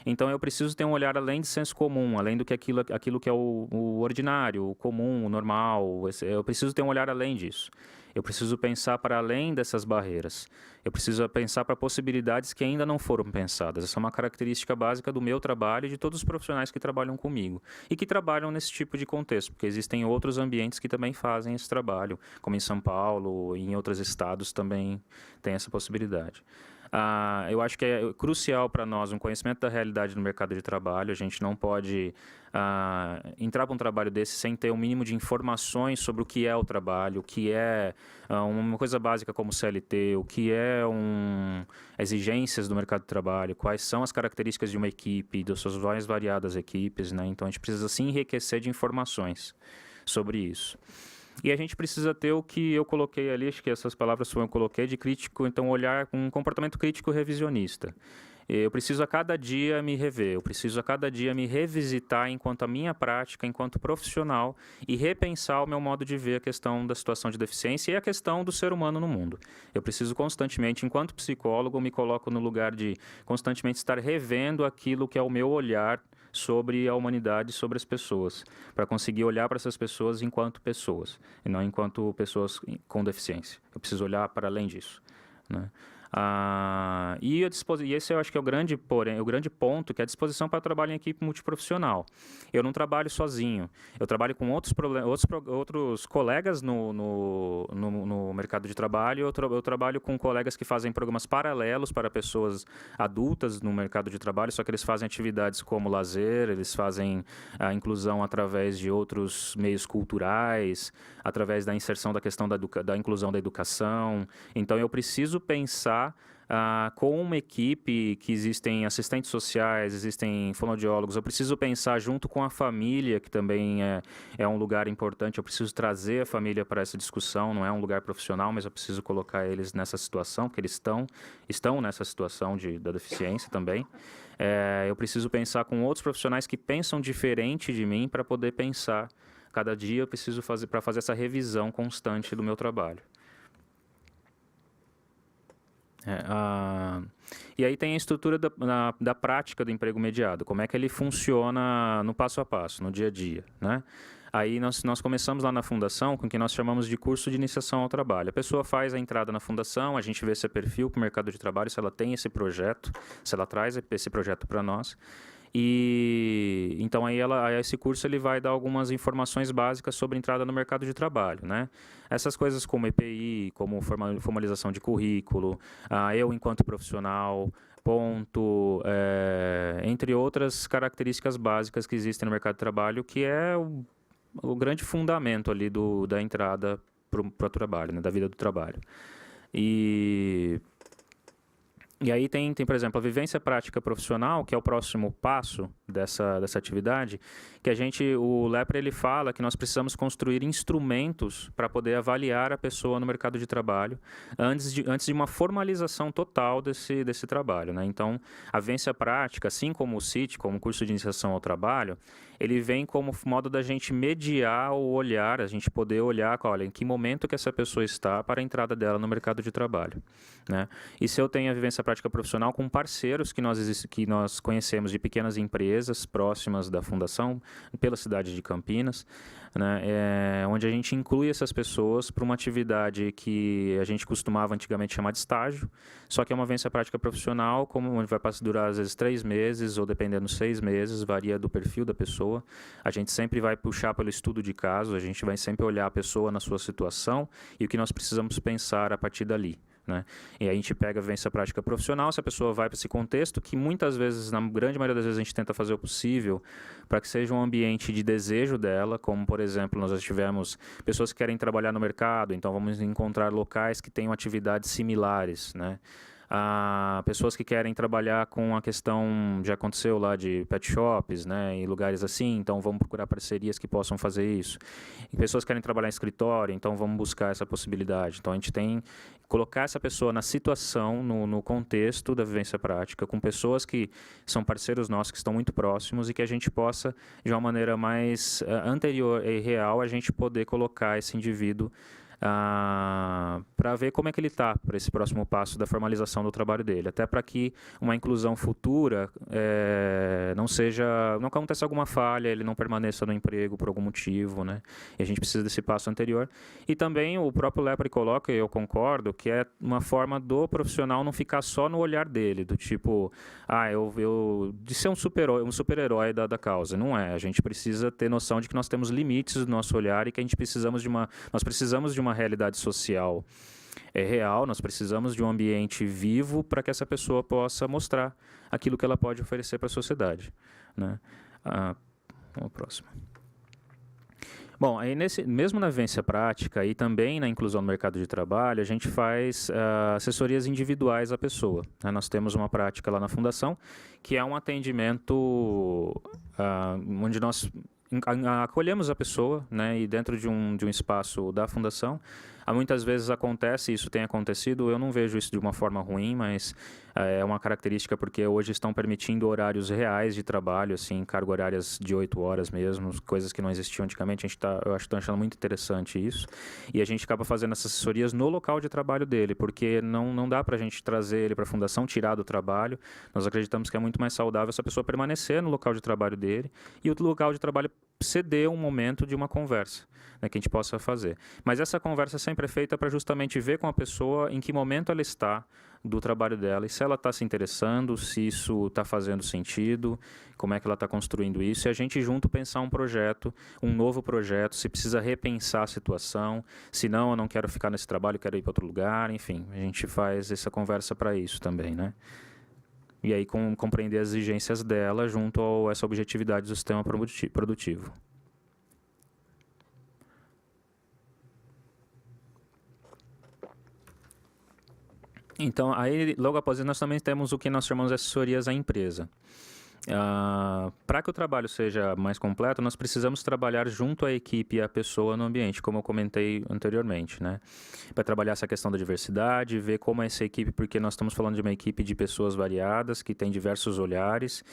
Então eu preciso ter um olhar além de senso comum, além do que aquilo que é o ordinário, o comum, o normal. Eu preciso ter um olhar além disso. Eu preciso pensar para além dessas barreiras. Eu preciso pensar para possibilidades que ainda não foram pensadas. Essa é uma característica básica do meu trabalho e de todos os profissionais que trabalham comigo. E que trabalham nesse tipo de contexto, porque existem outros ambientes que também fazem esse trabalho, como em São Paulo e em outros estados também tem essa possibilidade. Eu acho que é crucial para nós um conhecimento da realidade do mercado de trabalho. A gente não pode entrar para um trabalho desse sem ter um mínimo de informações sobre o que é o trabalho, o que é uma coisa básica como CLT, o que é exigências do mercado de trabalho, quais são as características de uma equipe, das suas mais variadas equipes, né? Então a gente precisa se enriquecer de informações sobre isso. E a gente precisa ter o que eu coloquei ali, acho que essas palavras eu coloquei, de crítico, então olhar com um comportamento crítico revisionista. Eu preciso a cada dia me rever, eu preciso a cada dia me revisitar enquanto a minha prática, enquanto profissional, e repensar o meu modo de ver a questão da situação de deficiência e a questão do ser humano no mundo. Eu preciso constantemente, enquanto psicólogo, me coloco no lugar de constantemente estar revendo aquilo que é o meu olhar sobre a humanidade, sobre as pessoas, para conseguir olhar para essas pessoas enquanto pessoas, e não enquanto pessoas com deficiência. Eu preciso olhar para além disso, né? E esse eu acho que é o grande ponto, que é a disposição para trabalhar em equipe multiprofissional. Eu não trabalho sozinho, eu trabalho com outros colegas no mercado de trabalho, eu trabalho com colegas que fazem programas paralelos para pessoas adultas no mercado de trabalho, só que eles fazem atividades como lazer, eles fazem a inclusão através de outros meios culturais, através da inserção da questão da inclusão da educação. Então eu preciso pensar com uma equipe que existem assistentes sociais, existem fonoaudiólogos, eu preciso pensar junto com a família, que também é um lugar importante, eu preciso trazer a família para essa discussão, não é um lugar profissional, mas eu preciso colocar eles nessa situação, porque eles estão nessa situação da deficiência também. Eu preciso pensar com outros profissionais que pensam diferente de mim para poder pensar. Cada dia eu preciso fazer essa revisão constante do meu trabalho. E aí tem a estrutura da prática do emprego mediado, como é que ele funciona no passo a passo, no dia a dia, né? Aí nós começamos lá na fundação com o que nós chamamos de curso de iniciação ao trabalho. A pessoa faz a entrada na fundação, a gente vê se é perfil para o mercado de trabalho, se ela tem esse projeto, se ela traz esse projeto para nós. E então aí esse curso ele vai dar algumas informações básicas sobre entrada no mercado de trabalho, né? Essas coisas como EPI, como formalização de currículo, eu enquanto profissional, entre outras características básicas que existem no mercado de trabalho, que é o grande fundamento ali da entrada para o trabalho, né? Da vida do trabalho. E aí tem, por exemplo, a vivência prática profissional, que é o próximo passo dessa atividade, que o Lepre ele fala que nós precisamos construir instrumentos para poder avaliar a pessoa no mercado de trabalho antes de uma formalização total desse trabalho, né? Então, a vivência prática, assim como o CIT, como o curso de iniciação ao trabalho, ele vem como modo da gente mediar o olhar, a gente poder olhar, olha, em que momento que essa pessoa está para a entrada dela no mercado de trabalho, né? E se eu tenho a vivência prática profissional com parceiros que nós conhecemos de pequenas empresas próximas da fundação, pela cidade de Campinas, né, onde a gente inclui essas pessoas para uma atividade que a gente costumava antigamente chamar de estágio, só que é uma vivência prática profissional, onde vai durar às vezes 3 meses ou dependendo 6 meses, varia do perfil da pessoa. A gente sempre vai puxar pelo estudo de caso, a gente vai sempre olhar a pessoa na sua situação e o que nós precisamos pensar a partir dali, né? E aí a gente pega a vivência prática profissional, se a pessoa vai para esse contexto, que muitas vezes, na grande maioria das vezes, a gente tenta fazer o possível para que seja um ambiente de desejo dela, como, por exemplo, nós já tivemos pessoas que querem trabalhar no mercado, então vamos encontrar locais que tenham atividades similares, né? Pessoas que querem trabalhar com a questão, já aconteceu lá, de pet shops, né, em lugares assim, então vamos procurar parcerias que possam fazer isso. E pessoas que querem trabalhar em escritório, então vamos buscar essa possibilidade. Então a gente tem que colocar essa pessoa na situação, no contexto da vivência prática, com pessoas que são parceiros nossos, que estão muito próximos e que a gente possa, de uma maneira mais anterior e real, a gente poder colocar esse indivíduo para ver como é que ele está para esse próximo passo da formalização do trabalho dele, até para que uma inclusão futura não aconteça alguma falha, ele não permaneça no emprego por algum motivo, né? E a gente precisa desse passo anterior. E também o próprio Lepre coloca, e eu concordo, que é uma forma do profissional não ficar só no olhar dele, do tipo, de ser um super-herói da causa. Não é. A gente precisa ter noção de que nós temos limites do nosso olhar e que nós precisamos de uma realidade social é real, nós precisamos de um ambiente vivo para que essa pessoa possa mostrar aquilo que ela pode oferecer para a sociedade, né? Vamos ao próximo. Bom, aí mesmo na vivência prática e também na inclusão no mercado de trabalho, a gente faz assessorias individuais à pessoa, né? Nós temos uma prática lá na Fundação, que é um atendimento onde nós acolhemos a pessoa, né? E dentro de um espaço da Fundação, muitas vezes acontece, isso tem acontecido, eu não vejo isso de uma forma ruim, mas é uma característica porque hoje estão permitindo horários reais de trabalho, assim, carga horárias de 8 horas mesmo, coisas que não existiam antigamente. Eu acho que estou achando muito interessante isso. E a gente acaba fazendo essas assessorias no local de trabalho dele, porque não dá para a gente trazer ele para a Fundação, tirar do trabalho. Nós acreditamos que é muito mais saudável essa pessoa permanecer no local de trabalho dele e o local de trabalho ceder um momento de uma conversa, né, que a gente possa fazer. Mas essa conversa sempre é feita para justamente ver com a pessoa em que momento ela está do trabalho dela e se ela está se interessando, se isso está fazendo sentido, como é que ela está construindo isso, e a gente junto pensar um projeto, um novo projeto, se precisa repensar a situação, se não, eu não quero ficar nesse trabalho, quero ir para outro lugar, enfim, a gente faz essa conversa para isso também, né? E aí compreender as exigências dela junto a essa objetividade do sistema produtivo. Então, aí, logo após isso, nós também temos o que nós chamamos de assessorias à empresa. Para que o trabalho seja mais completo, nós precisamos trabalhar junto à equipe e à pessoa no ambiente, como eu comentei anteriormente, né? Para trabalhar essa questão da diversidade, ver como é essa equipe, porque nós estamos falando de uma equipe de pessoas variadas, que tem diversos olhares,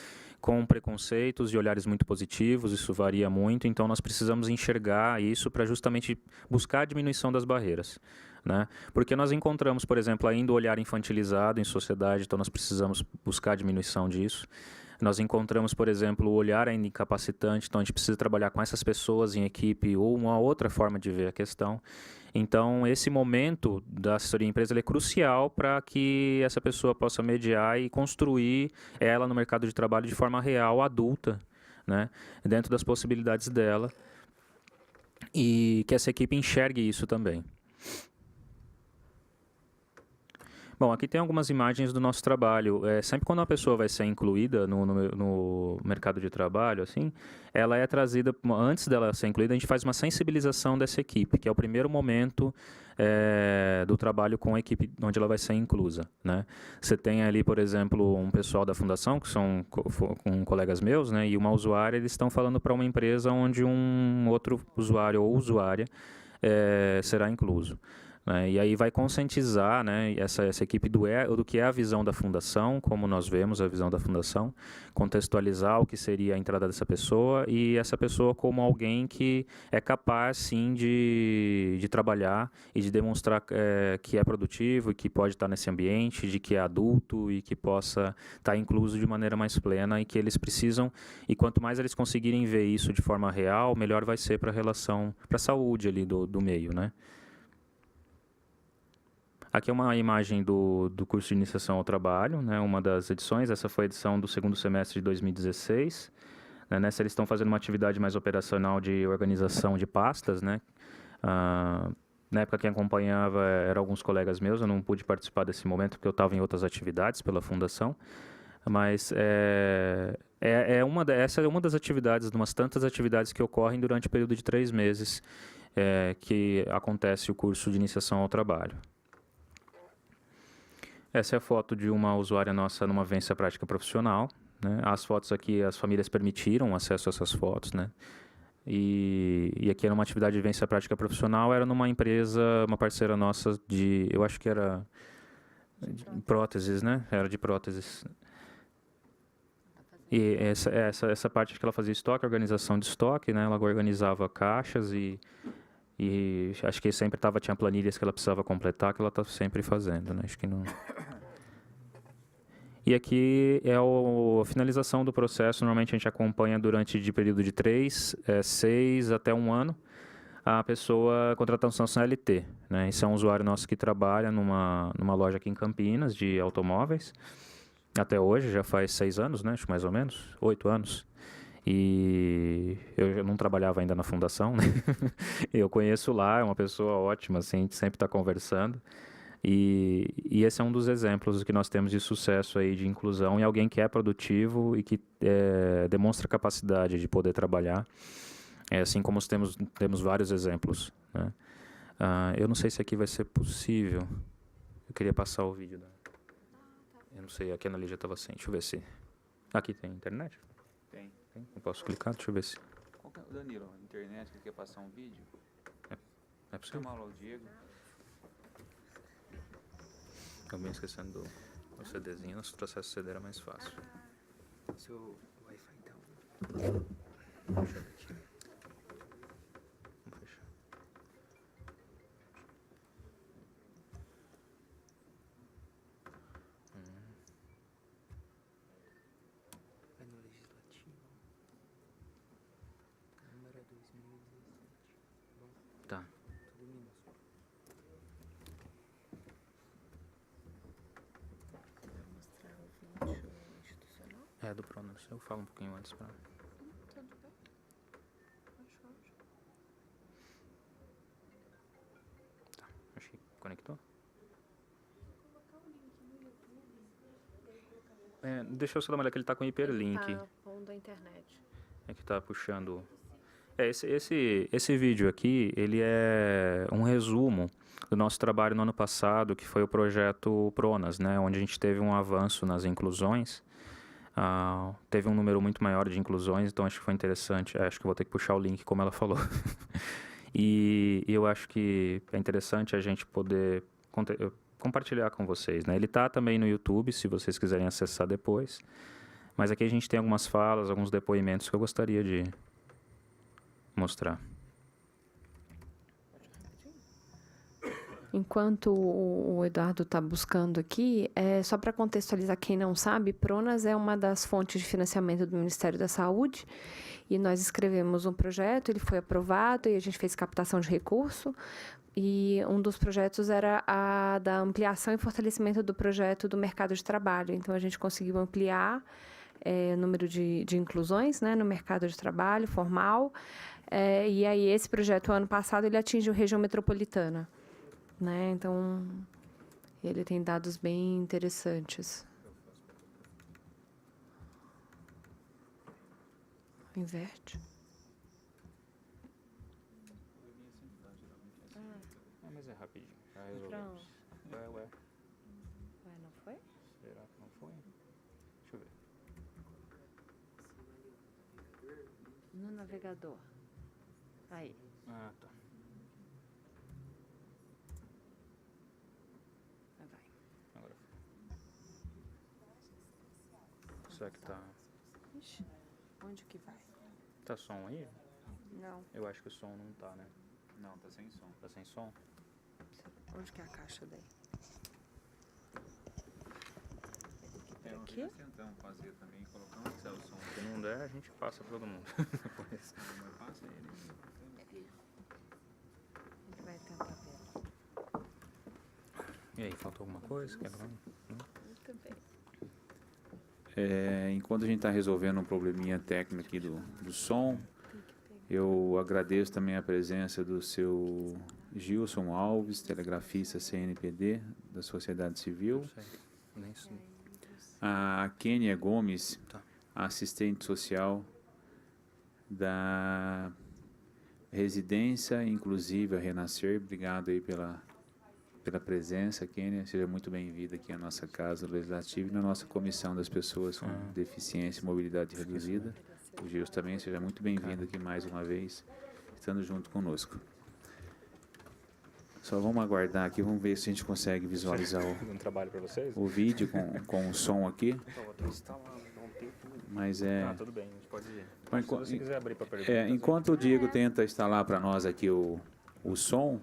com preconceitos e olhares muito positivos, isso varia muito, então nós precisamos enxergar isso para justamente buscar a diminuição das barreiras, né? Porque nós encontramos, por exemplo, ainda o olhar infantilizado em sociedade, então nós precisamos buscar a diminuição disso. Nós encontramos, por exemplo, o olhar ainda incapacitante, então a gente precisa trabalhar com essas pessoas em equipe ou uma outra forma de ver a questão. Então, esse momento da assessoria empresa ele é crucial para que essa pessoa possa mediar e construir ela no mercado de trabalho de forma real, adulta, né? Dentro das possibilidades dela, e que essa equipe enxergue isso também. Bom, aqui tem algumas imagens do nosso trabalho. Sempre quando uma pessoa vai ser incluída no mercado de trabalho, assim, ela é trazida, antes dela ser incluída, a gente faz uma sensibilização dessa equipe, que é o primeiro momento do trabalho com a equipe onde ela vai ser inclusa, né? Você tem ali, por exemplo, um pessoal da Fundação, que são com colegas meus, né, e uma usuária, eles estão falando para uma empresa onde um outro usuário ou usuária será incluso. E aí vai conscientizar, né, essa equipe do que é a visão da Fundação, como nós vemos a visão da Fundação, contextualizar o que seria a entrada dessa pessoa e essa pessoa como alguém que é capaz, sim, de trabalhar e de demonstrar que é produtivo e que pode estar nesse ambiente, de que é adulto e que possa estar incluso de maneira mais plena e que eles precisam, e quanto mais eles conseguirem ver isso de forma real, melhor vai ser para a relação, para a saúde ali do meio, né? Aqui é uma imagem do curso de iniciação ao trabalho, né, uma das edições. Essa foi a edição do segundo semestre de 2016. Nessa eles estão fazendo uma atividade mais operacional de organização de pastas, né? Na época quem acompanhava eram alguns colegas meus, eu não pude participar desse momento porque eu estava em outras atividades pela Fundação. Mas essa é uma das atividades, de umas tantas atividades que ocorrem durante o período de 3 meses que acontece o curso de iniciação ao trabalho. Essa é a foto de uma usuária nossa numa vivência prática profissional, né? As fotos aqui, as famílias permitiram acesso a essas fotos, né? E aqui era uma atividade de vivência prática profissional, era numa empresa, uma parceira nossa eu acho que era de próteses, né? Era de próteses. E essa parte que ela fazia estoque, organização de estoque, né? Ela organizava caixas e acho que sempre tinha planilhas que ela precisava completar, que ela está sempre fazendo, né? Acho que não. E aqui é a finalização do processo. Normalmente a gente acompanha durante de período de 3, 6 até 1 ano a pessoa contratação CLT, né? Esse é um usuário nosso que trabalha numa loja aqui em Campinas de automóveis. Até hoje, já faz 6 anos, né? Acho mais ou menos, 8 anos. E eu não trabalhava ainda na fundação, né? Eu conheço lá, é uma pessoa ótima, assim, a gente sempre está conversando. E esse é um dos exemplos que nós temos de sucesso aí de inclusão, e alguém que é produtivo e que demonstra capacidade de poder trabalhar, assim como temos vários exemplos, né? Eu não sei se aqui vai ser possível. Eu queria passar o vídeo. Eu não sei, aqui na Lígia estava sem. Deixa eu ver se... Aqui tem internet? Tem. Eu posso clicar? Deixa eu ver se... Danilo, internet, que quer passar um vídeo? É possível? Chama lá o Diego. Acabei esquecendo do CDzinho. Se trouxesse o CD era mais fácil. Seu Wi-Fi então. Deixa eu ver aqui. Vamos fechar. Vai no legislativo. Câmara 2017. Tá. Tudo em minúsculo. Vai mostrar o vídeo institucional? É do Pronas. Eu falo um pouquinho antes pra... Tudo bem. Tá. Acho que conectou. Deixa eu só dar uma olhada que ele tá com hiperlink. Tá pondo a internet. É que tá puxando... Esse vídeo aqui, ele é um resumo do nosso trabalho no ano passado, que foi o projeto Pronas, né? Onde a gente teve um avanço nas inclusões. Teve um número muito maior de inclusões, então acho que foi interessante. Acho que vou ter que puxar o link, como ela falou. E eu acho que é interessante a gente poder compartilhar com vocês, né? Ele tá também no YouTube, se vocês quiserem acessar depois. Mas aqui a gente tem algumas falas, alguns depoimentos que eu gostaria de mostrar. Enquanto o Eduardo está buscando aqui, só para contextualizar quem não sabe, Pronas é uma das fontes de financiamento do Ministério da Saúde, e nós escrevemos um projeto, ele foi aprovado e a gente fez captação de recurso, e um dos projetos era a da ampliação e fortalecimento do projeto do mercado de trabalho. Então, a gente conseguiu ampliar o número de inclusões, né, no mercado de trabalho formal, e aí esse projeto, ano passado, ele atingiu a região metropolitana, né? Então, ele tem dados bem interessantes. Inverte. Mas é rapidinho. Já resolvemos. Ué. Ué, não foi? Será que não foi? Deixa eu ver. No navegador. Aí. Ah, tá. Vai. Agora foi. Será que tá... Ixi, onde que vai? Tá som aí? Não. Eu acho que o som não tá, né? Não, tá sem som. Tá sem som? Onde que é a caixa daí? Nós Aqui? tentamos fazer também, colocamos o som. Se não der, a gente passa pra todo mundo. Depois. Mas passa ele. Ele vai tentar ver. E aí, faltou alguma coisa? Quer falar? Muito bem. Enquanto a gente está resolvendo um probleminha técnico aqui do som, eu agradeço também a presença do seu Gilson Alves, telegrafista CNPD da Sociedade Civil, Nem sei. a Kênia Gomes, Tá. assistente social da Residência Inclusiva Renascer. Obrigado aí pela presença, Kênia. Seja muito bem-vinda aqui à nossa Casa Legislativa e na nossa Comissão das Pessoas com Deficiência e Mobilidade Reduzida. O Gilson também, seja muito bem-vindo aqui mais uma vez, estando junto conosco. Só vamos aguardar aqui, vamos ver se a gente consegue visualizar Um trabalho pra vocês? o vídeo com o som aqui. Vou até instalar, dá um tempo. Mas Tudo bem, a gente pode ir. Mas Se você quiser abrir pra perguntas. enquanto o Diego tenta instalar para nós aqui o som,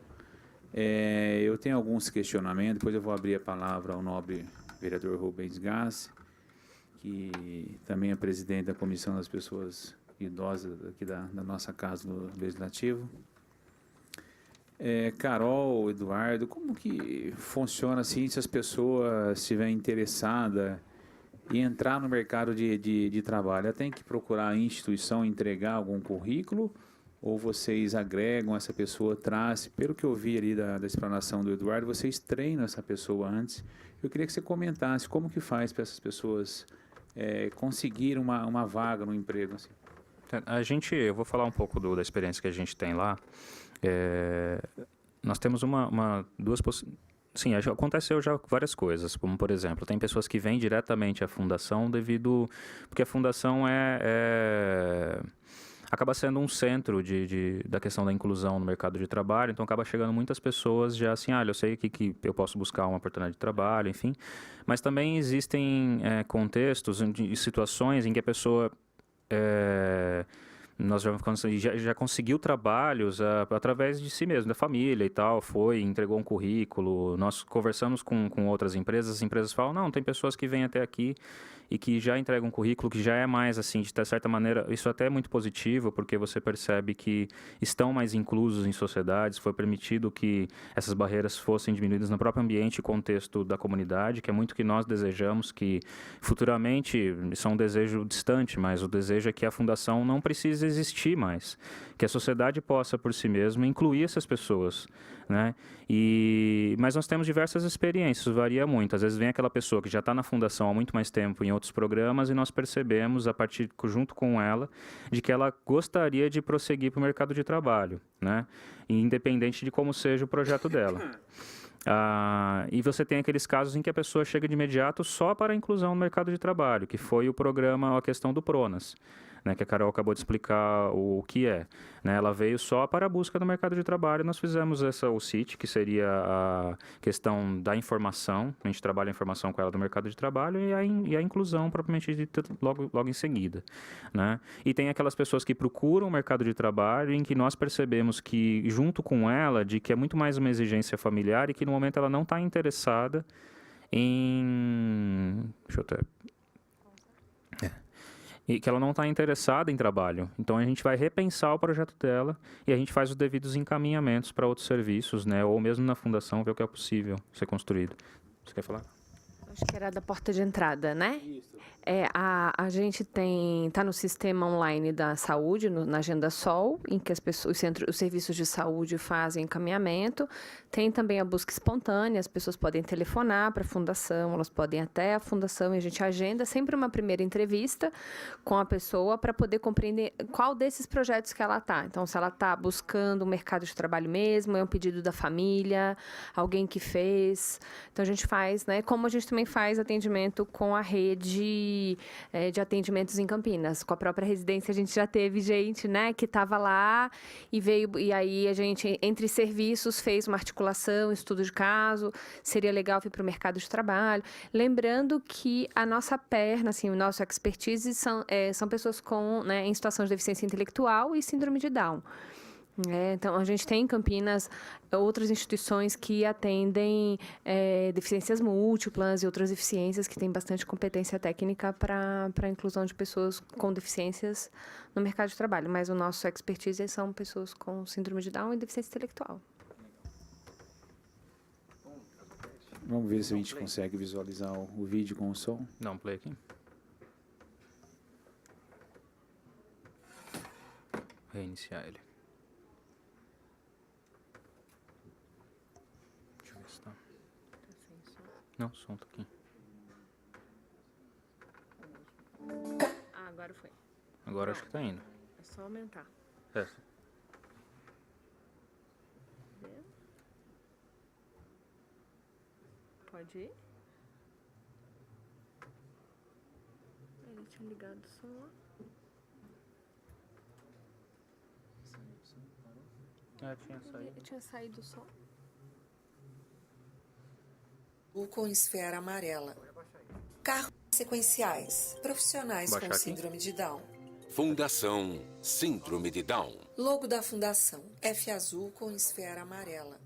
eu tenho alguns questionamentos, depois eu vou abrir a palavra ao nobre vereador Rubens Gassi, que também é presidente da Comissão das Pessoas Idosas aqui da nossa Casa Legislativa. Carol, Eduardo, como que funciona assim se as pessoas estiverem interessadas e entrar no mercado de trabalho, ela tem que procurar a instituição entregar algum currículo, ou vocês agregam essa pessoa, traz, pelo que eu vi ali da explanação do Eduardo, vocês treinam essa pessoa antes. Eu queria que você comentasse como que faz para essas pessoas conseguir uma vaga no emprego. Assim. Eu vou falar um pouco da experiência que a gente tem lá. Nós temos duas possibilidades. Sim, aconteceu já várias coisas, como por exemplo, tem pessoas que vêm diretamente à fundação porque a fundação acaba sendo um centro da questão da inclusão no mercado de trabalho, então acaba chegando muitas pessoas já assim, eu sei que eu posso buscar uma oportunidade de trabalho, enfim, mas também existem contextos e situações em que a pessoa nós já conseguiu trabalhos através de si mesmo, da família e tal, entregou um currículo, nós conversamos com outras empresas, as empresas falam, não, tem pessoas que vêm até aqui e que já entregam um currículo que já é mais assim, de certa maneira, isso até é muito positivo, porque você percebe que estão mais inclusos em sociedades, foi permitido que essas barreiras fossem diminuídas no próprio ambiente e contexto da comunidade, que é muito que nós desejamos, que futuramente, isso é um desejo distante, mas o desejo é que a fundação não precise existir mais, que a sociedade possa por si mesma incluir essas pessoas, né? Mas nós temos diversas experiências, varia muito. Às vezes vem aquela pessoa que já está na fundação há muito mais tempo em outros programas e nós percebemos, junto com ela, de que ela gostaria de prosseguir para o mercado de trabalho, né? Independente de como seja o projeto dela. E você tem aqueles casos em que a pessoa chega de imediato só para a inclusão no mercado de trabalho, que foi o programa, a questão do PRONAS, né, que a Carol acabou de explicar o que é. Né, ela veio só para a busca do mercado de trabalho. Nós fizemos o CIT, que seria a questão da informação. A gente trabalha a informação com ela do mercado de trabalho e a inclusão propriamente dita logo em seguida. Né? E tem aquelas pessoas que procuram o mercado de trabalho em que nós percebemos que, junto com ela, de que é muito mais uma exigência familiar e que no momento ela não está interessada em... Deixa eu até... E que ela não está interessada em trabalho. Então, a gente vai repensar o projeto dela e a gente faz os devidos encaminhamentos para outros serviços, né? Ou mesmo na fundação, ver o que é possível ser construído. Você quer falar? Acho que era da porta de entrada, né? Isso. A gente está no sistema online da saúde, na Agenda Sol, em que os serviços de saúde fazem encaminhamento. Tem também a busca espontânea, as pessoas podem telefonar para a fundação, elas podem ir até a fundação e a gente agenda sempre uma primeira entrevista com a pessoa para poder compreender qual desses projetos que ela está. Então, se ela está buscando o mercado de trabalho mesmo, é um pedido da família, alguém que fez. Então, a gente faz, né? Como a gente também faz atendimento com a rede de atendimentos em Campinas. Com a própria residência, a gente já teve gente, né, que estava lá e aí a gente, entre serviços, fez uma articulação, estudo de caso, seria legal vir para o mercado de trabalho. Lembrando que a nossa perna, assim, o nosso expertise são pessoas em situação de deficiência intelectual e síndrome de Down. Então, a gente tem em Campinas outras instituições que atendem deficiências múltiplas e outras deficiências que têm bastante competência técnica para a inclusão de pessoas com deficiências no mercado de trabalho. Mas o nosso expertise são pessoas com síndrome de Down e deficiência intelectual. Vamos ver se a gente consegue visualizar o vídeo com o som. Dá um play aqui. Reiniciar ele. Não, o som tá aqui. Agora foi. Agora acho que tá indo. É só aumentar. Pode ir? Ele tinha ligado o som. Tinha saído o som. Com esfera amarela. Carros sequenciais. Profissionais com síndrome de Down. Fundação Síndrome de Down. Logo da fundação. F azul com esfera amarela.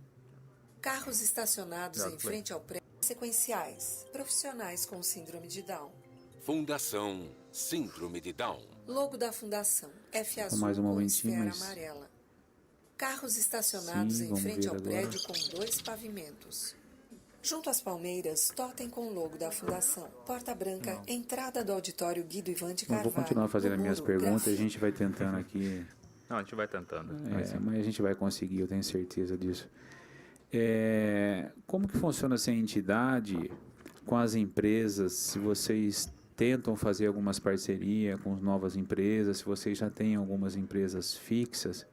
Carros estacionados em frente ao prédio. Sequenciais. Profissionais com síndrome de Down. Fundação Síndrome de Down. Logo da fundação. F azul mais um com momentinho, esfera amarela. Carros estacionados em frente ao prédio com 2 pavimentos. Junto às palmeiras, totem com o logo da Fundação. Porta Branca, entrada do auditório Guido Ivan de Eu Carvalho. vou continuar fazendo No as minhas muro, perguntas e a grafite. gente vai tentando aqui. Não, a gente vai tentando. Mas a gente vai conseguir, eu tenho certeza disso. Como que funciona essa entidade com as empresas? Se vocês tentam fazer algumas parcerias com novas empresas, se vocês já têm algumas empresas fixas.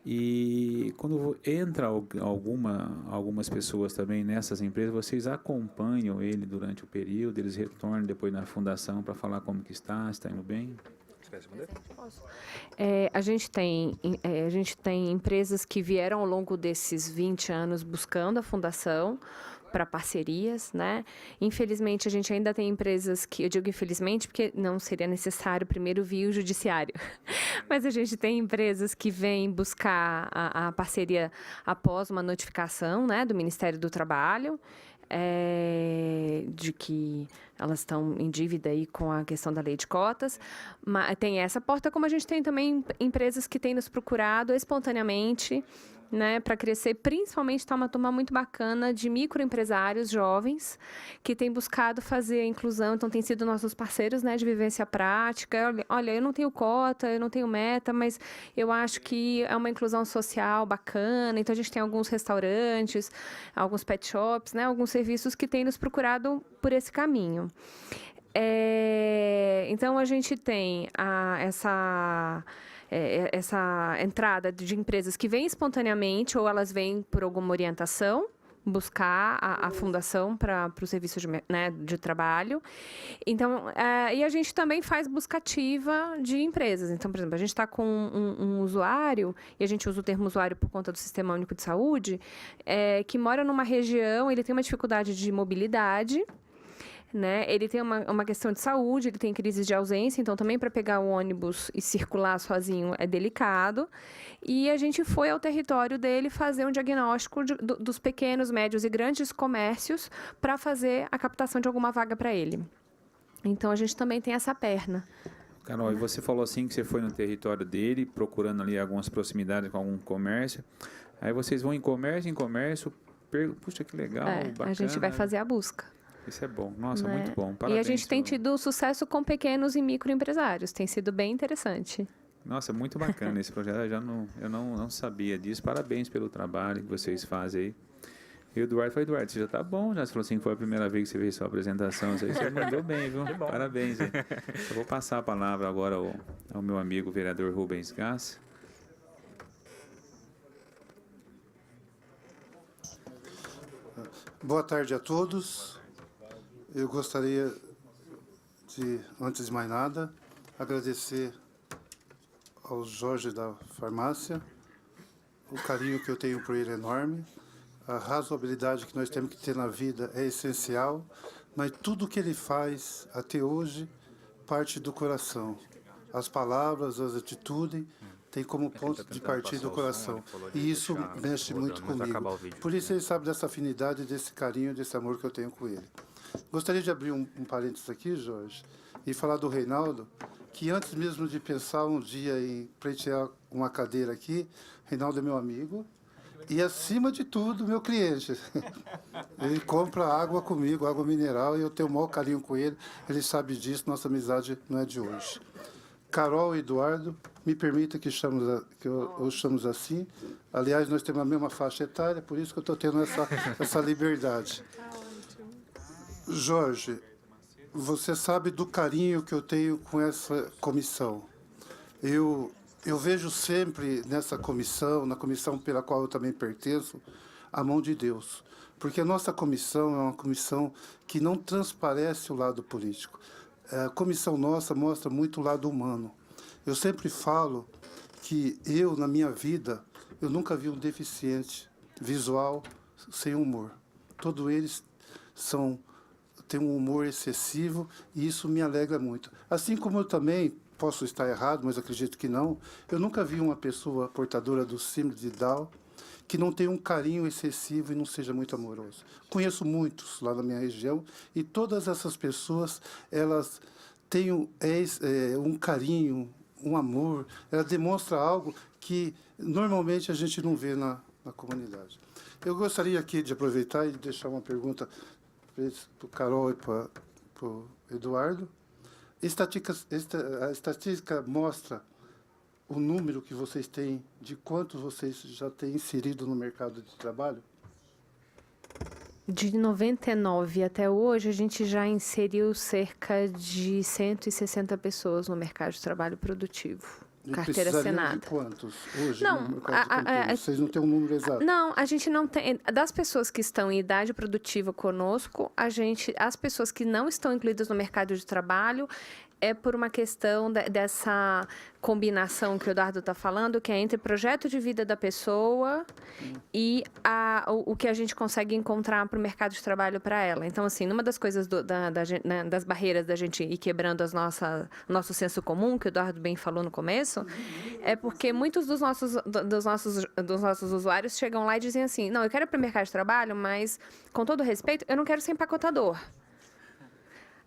E quando entra algumas pessoas também nessas empresas, vocês acompanham ele durante o período, eles retornam depois na fundação para falar como que está, se está indo bem? A gente tem empresas que vieram ao longo desses 20 anos buscando a fundação para parcerias, né? Infelizmente, a gente ainda tem empresas que, eu digo infelizmente, porque não seria necessário primeiro vir o judiciário, mas a gente tem empresas que vêm buscar a parceria após uma notificação, né, do Ministério do Trabalho, de que elas estão em dívida aí com a questão da lei de cotas. Mas tem essa porta, como a gente tem também empresas que têm nos procurado espontaneamente, né, para crescer. Principalmente está uma turma muito bacana de microempresários jovens que têm buscado fazer a inclusão, então têm sido nossos parceiros, né, de vivência prática. Olha, eu não tenho cota, eu não tenho meta, mas eu acho que é uma inclusão social bacana. Então a gente tem alguns restaurantes, alguns pet shops, né, alguns serviços que têm nos procurado por esse caminho. Então a gente tem essa entrada de empresas que vêm espontaneamente ou elas vêm por alguma orientação buscar a fundação para o serviço de trabalho. Então, e a gente também faz busca ativa de empresas. Então, por exemplo, a gente está com um usuário, e a gente usa o termo usuário por conta do Sistema Único de Saúde, que mora numa região, ele tem uma dificuldade de mobilidade, né? Ele tem uma questão de saúde, ele tem crises de ausência, então também para pegar o ônibus e circular sozinho é delicado. E a gente foi ao território dele fazer um diagnóstico dos pequenos, médios e grandes comércios para fazer a captação de alguma vaga para ele. Então a gente também tem essa perna. Carol, e você falou assim que você foi no território dele, procurando ali algumas proximidades com algum comércio. Aí vocês vão em comércio, puxa, que legal, bacana. A gente vai fazer a busca. Isso é bom. Nossa, né? Muito bom. Parabéns. E a gente tem tido sucesso com pequenos e microempresários. Tem sido bem interessante. Nossa, muito bacana esse projeto. Eu não sabia disso. Parabéns pelo trabalho que vocês fazem aí. E o Eduardo falou, Eduardo, você já tá bom, já. Você falou assim que foi a primeira vez que você fez sua apresentação. Você mandou bem, viu? Parabéns. Hein? Eu vou passar a palavra agora ao meu amigo vereador Rubens Gás. Boa tarde a todos. Eu gostaria de, antes de mais nada, agradecer ao Jorge da Farmácia. O carinho que eu tenho por ele é enorme. A razoabilidade que nós temos que ter na vida é essencial, mas tudo que ele faz até hoje parte do coração. As palavras, as atitudes têm como ponto de partida do coração. E isso mexe muito comigo. Por isso ele sabe dessa afinidade, desse carinho, desse amor que eu tenho com ele. Gostaria de abrir um parênteses aqui, Jorge, e falar do Reinaldo, que antes mesmo de pensar um dia em pleitear uma cadeira aqui, Reinaldo é meu amigo e, acima de tudo, meu cliente. Ele compra água comigo, água mineral, e eu tenho o maior carinho com ele. Ele sabe disso, nossa amizade não é de hoje. Carol e Eduardo, me permita que eu os chamo assim. Aliás, nós temos a mesma faixa etária, por isso que eu estou tendo essa liberdade. Jorge, você sabe do carinho que eu tenho com essa comissão. Eu vejo sempre nessa comissão, na comissão pela qual eu também pertenço, a mão de Deus. Porque a nossa comissão é uma comissão que não transparece o lado político. A comissão nossa mostra muito o lado humano. Eu sempre falo que eu, na minha vida, eu nunca vi um deficiente visual sem humor. Todos eles têm um humor excessivo e isso me alegra muito. Assim como eu também, posso estar errado, mas acredito que não, eu nunca vi uma pessoa portadora do síndrome de Down que não tenha um carinho excessivo e não seja muito amoroso. Conheço muitos lá na minha região e todas essas pessoas, elas têm um carinho, um amor, ela demonstra algo que normalmente a gente não vê na comunidade. Eu gostaria aqui de aproveitar e deixar uma pergunta para o Carol e para o Eduardo. A estatística mostra o número que vocês têm de quantos vocês já têm inserido no mercado de trabalho? De 99 até hoje, a gente já inseriu cerca de 160 pessoas no mercado de trabalho produtivo. E Carteira assinada. De quantos hoje Não, no mercado de trabalho? Vocês não têm um número exato? Não, a gente não tem. Das pessoas que estão em idade produtiva conosco, as pessoas que não estão incluídas no mercado de trabalho, é por uma questão dessa combinação que o Eduardo está falando, que é entre projeto de vida da pessoa e o que a gente consegue encontrar para o mercado de trabalho para ela. Então, assim, uma das coisas das barreiras da gente ir quebrando o nosso senso comum, que o Eduardo bem falou no começo, é porque muitos dos nossos usuários chegam lá e dizem assim, não, eu quero ir para o mercado de trabalho, mas, com todo respeito, eu não quero ser empacotador.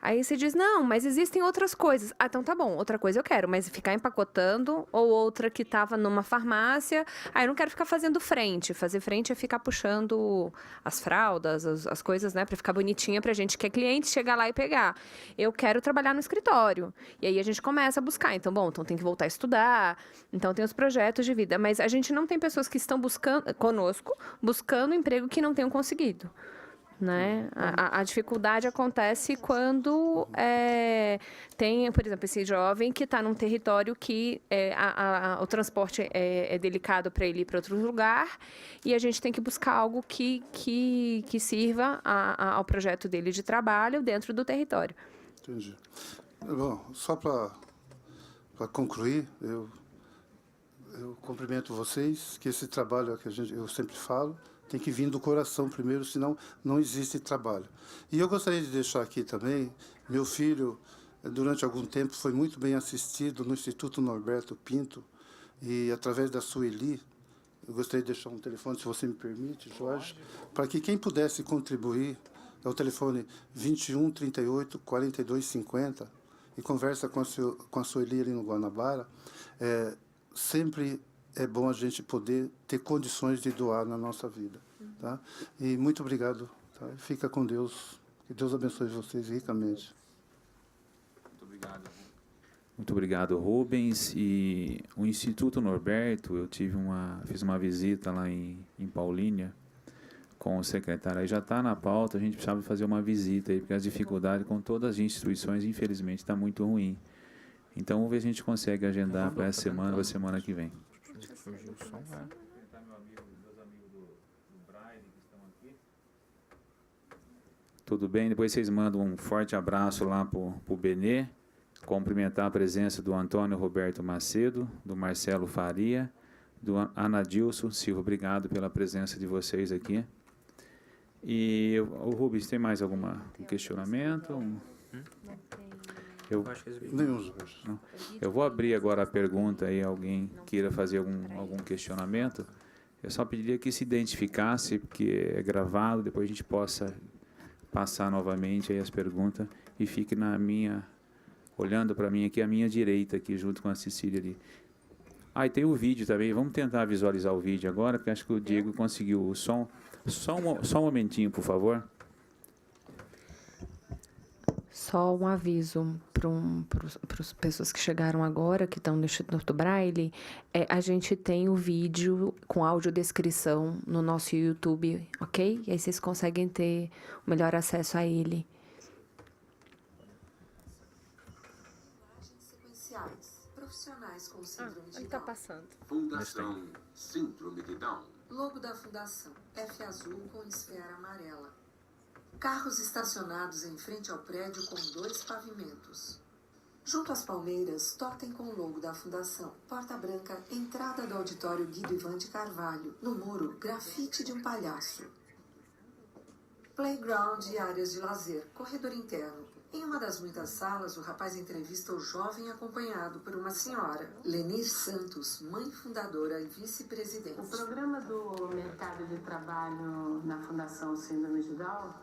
Aí você diz, não, mas existem outras coisas. Ah, então tá bom, outra coisa eu quero, mas ficar empacotando, ou outra que estava numa farmácia, eu não quero ficar fazendo frente. Fazer frente é ficar puxando as fraldas, as coisas, né, para ficar bonitinha pra gente que é cliente chegar lá e pegar. Eu quero trabalhar no escritório. E aí a gente começa a buscar. Então, então tem que voltar a estudar. Então tem os projetos de vida. Mas a gente não tem pessoas que estão conosco, buscando emprego que não tenham conseguido. Né? A dificuldade acontece quando tem, por exemplo, esse jovem que está num território que o transporte é delicado para ele ir para outro lugar e a gente tem que buscar algo que sirva ao projeto dele de trabalho dentro do território. Entendi. Bom, só para concluir, eu cumprimento vocês, que esse trabalho que eu sempre falo, tem que vir do coração primeiro, senão não existe trabalho. E eu gostaria de deixar aqui também, meu filho, durante algum tempo, foi muito bem assistido no Instituto Norberto Pinto, e através da Sueli, eu gostaria de deixar um telefone, se você me permite, Jorge, para que quem pudesse contribuir, é o telefone 21 38 42 50, e conversa com a Sueli ali no Guanabara. Sempre é bom a gente poder ter condições de doar na nossa vida. Tá? E muito obrigado. Tá? Fica com Deus. Que Deus abençoe vocês ricamente. Muito obrigado. Muito obrigado, Rubens. E o Instituto Norberto, eu fiz uma visita lá em Paulínia com o secretário. Aí já está na pauta, a gente precisava fazer uma visita aí, porque as dificuldades com todas as instituições, infelizmente, está muito ruim. Então, vamos ver se a gente consegue agendar para essa semana ou a semana que vem. Surgiu o som, Tudo bem? Depois vocês mandam um forte abraço lá para o Benê, cumprimentar a presença do Antônio Roberto Macedo, do Marcelo Faria, do Anadilson Silva. Obrigado pela presença de vocês aqui. E o Rubens, tem mais algum questionamento? Eu vou abrir agora a pergunta aí, alguém queira fazer algum questionamento. Eu só pediria que se identificasse, porque é gravado, depois a gente possa passar novamente aí as perguntas e fique olhando para mim aqui, à minha direita, aqui junto com a Cecília ali. E tem o vídeo também, vamos tentar visualizar o vídeo agora, porque acho que o Diego conseguiu o som. Só um momentinho, por favor. Só um aviso para as pessoas que chegaram agora, que estão no Instituto Braille, a gente tem o vídeo com audiodescrição no nosso YouTube, ok? E aí vocês conseguem ter o melhor acesso a ele. Sequenciais, profissionais com síndrome de Down. Passando. Fundação Síndrome de Down. Logo da Fundação, F azul com esfera amarela. Carros estacionados em frente ao prédio com 2 pavimentos. Junto às palmeiras, totem com o logo da Fundação. Porta branca, entrada do auditório Guido Ivan de Carvalho. No muro, grafite de um palhaço. Playground e áreas de lazer, corredor interno. Em uma das muitas salas, o rapaz entrevista o jovem acompanhado por uma senhora, Lenir Santos, mãe fundadora e vice-presidente. O programa do mercado de trabalho na Fundação Síndrome de Down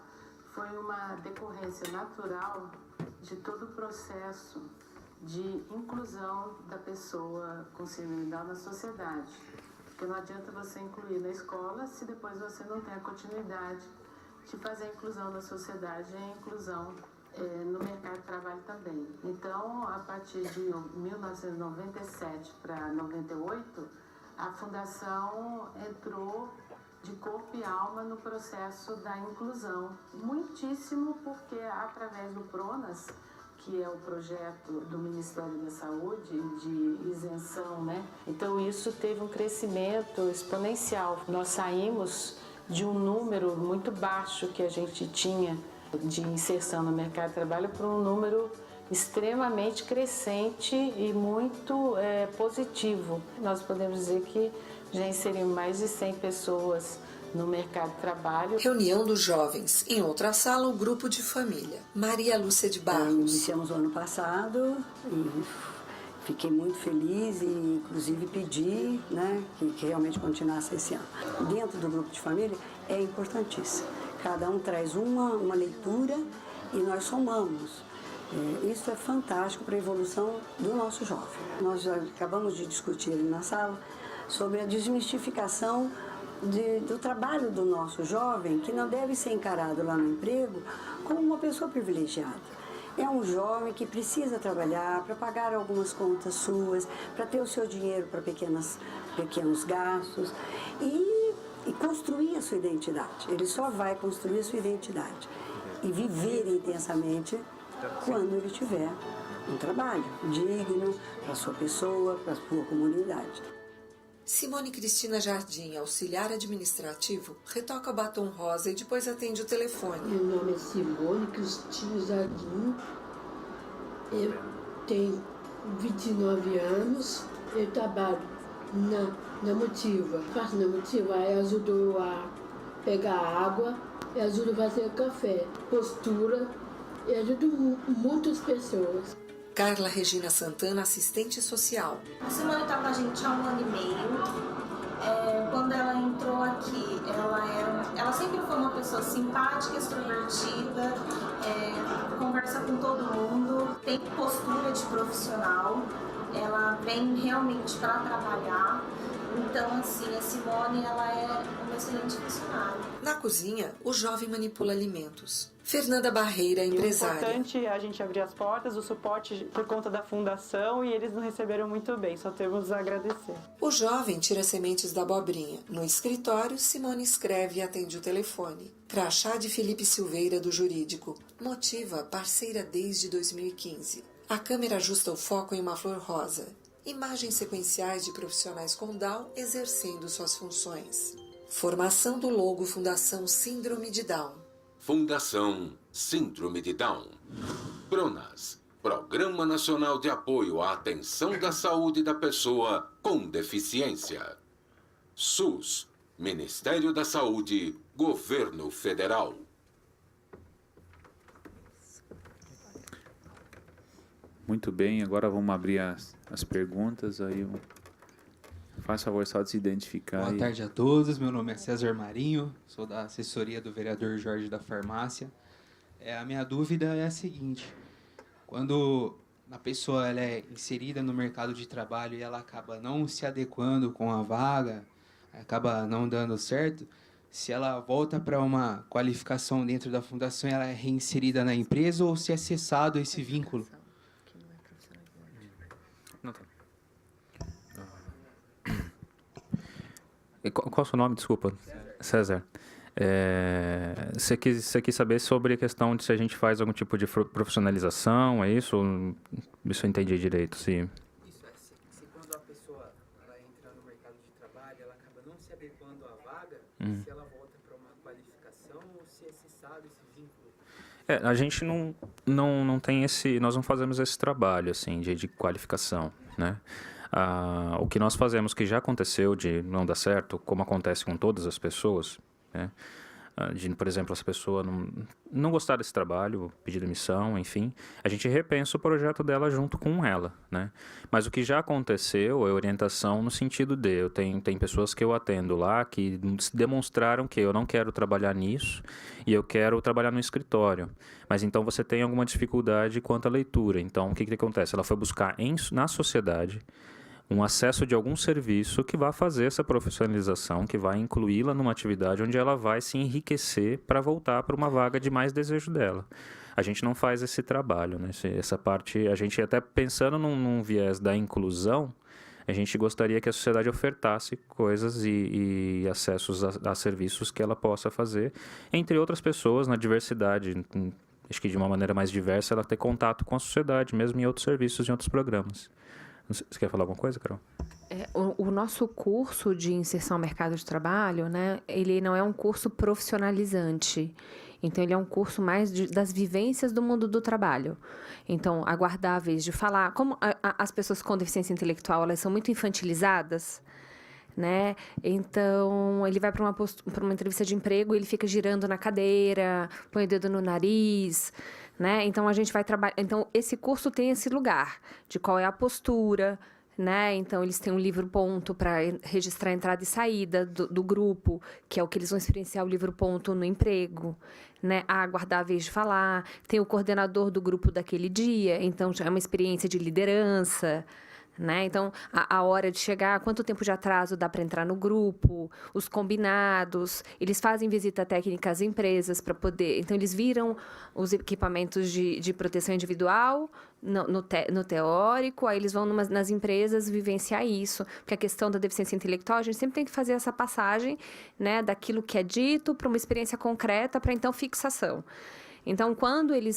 foi uma decorrência natural de todo o processo de inclusão da pessoa com síndrome de Down na sociedade. Porque não adianta você incluir na escola se depois você não tem a continuidade de fazer a inclusão na sociedade e a inclusão no mercado de trabalho também. Então, a partir de 1997 para 98, a Fundação entrou de corpo e alma no processo da inclusão. Muitíssimo porque, através do PRONAS, que é o projeto do Ministério da Saúde de isenção, né? Então, isso teve um crescimento exponencial. Nós saímos de um número muito baixo que a gente tinha de inserção no mercado de trabalho para um número extremamente crescente e muito positivo. Nós podemos dizer que já inserimos mais de 100 pessoas no mercado de trabalho. Reunião dos jovens. Em outra sala, o grupo de família. Maria Lúcia de Barros. Iniciamos o ano passado e fiquei muito feliz e, inclusive, pedi, né, que realmente continuasse esse ano. Dentro do grupo de família é importantíssimo. Cada um traz uma leitura e nós somamos. Isso é fantástico para a evolução do nosso jovem. Nós já acabamos de discutir ali na sala sobre a desmistificação do trabalho do nosso jovem, que não deve ser encarado lá no emprego como uma pessoa privilegiada. É um jovem que precisa trabalhar para pagar algumas contas suas, para ter o seu dinheiro para pequenos gastos e construir a sua identidade. Ele só vai construir a sua identidade e viver intensamente quando ele tiver um trabalho digno para a sua pessoa, para a sua comunidade. Simone Cristina Jardim, auxiliar administrativo, retoca o batom rosa e depois atende o telefone. Meu nome é Simone Cristina Jardim, eu tenho 29 anos, eu trabalho na Motiva. Faço na Motiva, aí ajudo a pegar água, ajudo a fazer café, postura, e ajudo muitas pessoas. Carla Regina Santana, assistente social. A Simone está com a gente há 1 ano e meio. Quando ela entrou aqui, ela sempre foi uma pessoa simpática, extrovertida, conversa com todo mundo, tem postura de profissional, ela vem realmente para trabalhar. Então, assim, a Simone, ela é uma excelente funcionária. Na cozinha, o jovem manipula alimentos. Fernanda Barreira, empresária. É importante a gente abrir as portas, o suporte por conta da fundação, e eles nos receberam muito bem, só temos a agradecer. O jovem tira sementes da abobrinha. No escritório, Simone escreve e atende o telefone. Crachá de Felipe Silveira, do Jurídico. Motiva, parceira desde 2015. A câmera ajusta o foco em uma flor rosa. Imagens sequenciais de profissionais com Down exercendo suas funções. Formação do logo Fundação Síndrome de Down. Fundação Síndrome de Down. PRONAS, Programa Nacional de Apoio à Atenção da Saúde da Pessoa com Deficiência. SUS, Ministério da Saúde, Governo Federal. Muito bem, agora vamos abrir as perguntas. Aí faz favor só de se identificar. Boa tarde a todos, meu nome é César Marinho, sou da assessoria do vereador Jorge da Farmácia. A minha dúvida é a seguinte: quando a pessoa ela é inserida no mercado de trabalho e ela acaba não se adequando com a vaga, acaba não dando certo, se ela volta para uma qualificação dentro da fundação, ela é reinserida na empresa ou se é cessado esse vínculo? Qual é o seu nome? Desculpa. César. Você quis saber sobre a questão de se a gente faz algum tipo de profissionalização, é isso? Isso eu entendi direito, sim. Isso é, se quando a pessoa ela entra no mercado de trabalho, ela acaba não se adequando à vaga, se ela volta para uma qualificação ou se é cessado esse vínculo? A gente não tem esse... Nós não fazemos esse trabalho, assim, de qualificação, né? O que nós fazemos, que já aconteceu de não dar certo, como acontece com todas as pessoas, né? Por exemplo, essa pessoa não gostar desse trabalho, pedir demissão, enfim, a gente repensa o projeto dela junto com ela, né? Mas o que já aconteceu é orientação no sentido de, tem pessoas que eu atendo lá que demonstraram que eu não quero trabalhar nisso e eu quero trabalhar no escritório, mas então você tem alguma dificuldade quanto à leitura. Então, o que acontece? Ela foi buscar na sociedade um acesso de algum serviço que vai fazer essa profissionalização, que vai incluí-la numa atividade onde ela vai se enriquecer para voltar para uma vaga de mais desejo dela. A gente não faz esse trabalho, né? Essa parte, a gente até pensando num viés da inclusão, a gente gostaria que a sociedade ofertasse coisas e acessos a serviços que ela possa fazer, entre outras pessoas, na diversidade. Acho que de uma maneira mais diversa, ela ter contato com a sociedade, mesmo em outros serviços, em outros programas. Você quer falar alguma coisa, Carol? O nosso curso de inserção ao mercado de trabalho, né, ele não é um curso profissionalizante. Então, ele é um curso mais das vivências do mundo do trabalho. Então, aguardar a vez de falar. Como as pessoas com deficiência intelectual, elas são muito infantilizadas, né? Então, ele vai para uma entrevista de emprego, ele fica girando na cadeira, põe o dedo no nariz, né? Então, a gente vai trabalhar... Então, esse curso tem esse lugar de qual é a postura, né? Então, eles têm um livro-ponto para registrar a entrada e saída do grupo, que é o que eles vão experienciar o livro-ponto no emprego, né? Aguardar a vez de falar. Tem o coordenador do grupo daquele dia, então já é uma experiência de liderança, né? Então, a hora de chegar, quanto tempo de atraso dá para entrar no grupo, os combinados, eles fazem visita técnica às empresas para poder... Então, eles viram os equipamentos de proteção individual no teórico, aí eles vão nas empresas vivenciar isso, porque a questão da deficiência intelectual, a gente sempre tem que fazer essa passagem, né, daquilo que é dito para uma experiência concreta, para, então, fixação. Então,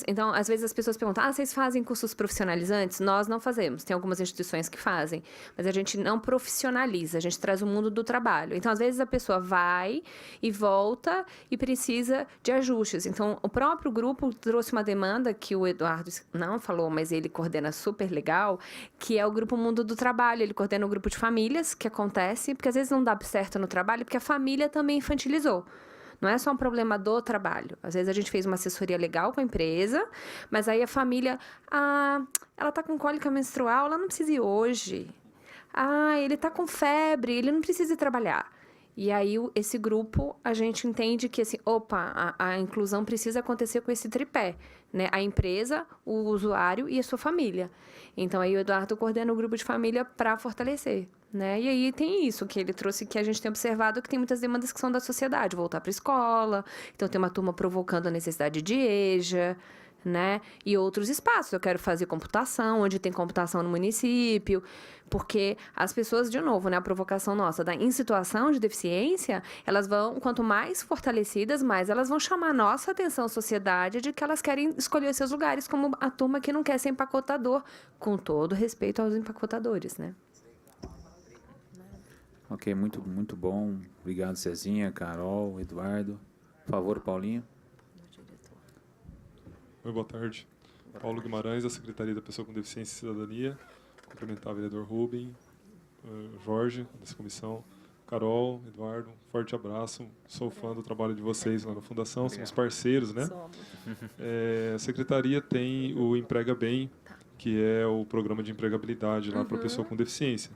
Então, às vezes as pessoas perguntam, vocês fazem cursos profissionalizantes? Nós não fazemos. Tem algumas instituições que fazem, mas a gente não profissionaliza, a gente traz o mundo do trabalho. Então, às vezes a pessoa vai e volta e precisa de ajustes. Então, o próprio grupo trouxe uma demanda que o Eduardo não falou, mas ele coordena super legal, que é o grupo Mundo do Trabalho. Ele coordena o grupo de famílias, que acontece, porque às vezes não dá certo no trabalho, porque a família também infantilizou. Não é só um problema do trabalho. Às vezes a gente fez uma assessoria legal com a empresa, mas aí a família, ela tá com cólica menstrual, ela não precisa ir hoje. Ele tá com febre, ele não precisa ir trabalhar. E aí, esse grupo, a gente entende que, assim, a inclusão precisa acontecer com esse tripé, né? A empresa, o usuário e a sua família. Então, aí o Eduardo coordena o grupo de família para fortalecer, né? E aí tem isso que ele trouxe, que a gente tem observado, que tem muitas demandas que são da sociedade, voltar para a escola, então tem uma turma provocando a necessidade de EJA, né? E outros espaços. Eu quero fazer computação, onde tem computação no município, porque as pessoas, de novo, né, a provocação nossa, em situação de deficiência, elas vão, quanto mais fortalecidas, mais elas vão chamar a nossa atenção, a sociedade, de que elas querem escolher seus lugares, como a turma que não quer ser empacotador, com todo respeito aos empacotadores, né? Ok, muito, muito bom. Obrigado, Cezinha, Carol, Eduardo. Por favor, Paulinho. Oi, boa tarde. Paulo Guimarães, da Secretaria da Pessoa com Deficiência e Cidadania. Cumprimentar o vereador Rubem, Jorge, dessa comissão, Carol, Eduardo, forte abraço. Sou fã do trabalho de vocês lá na Fundação, somos parceiros, né? A Secretaria tem o Emprega Bem, que é o programa de empregabilidade lá para a pessoa com deficiência.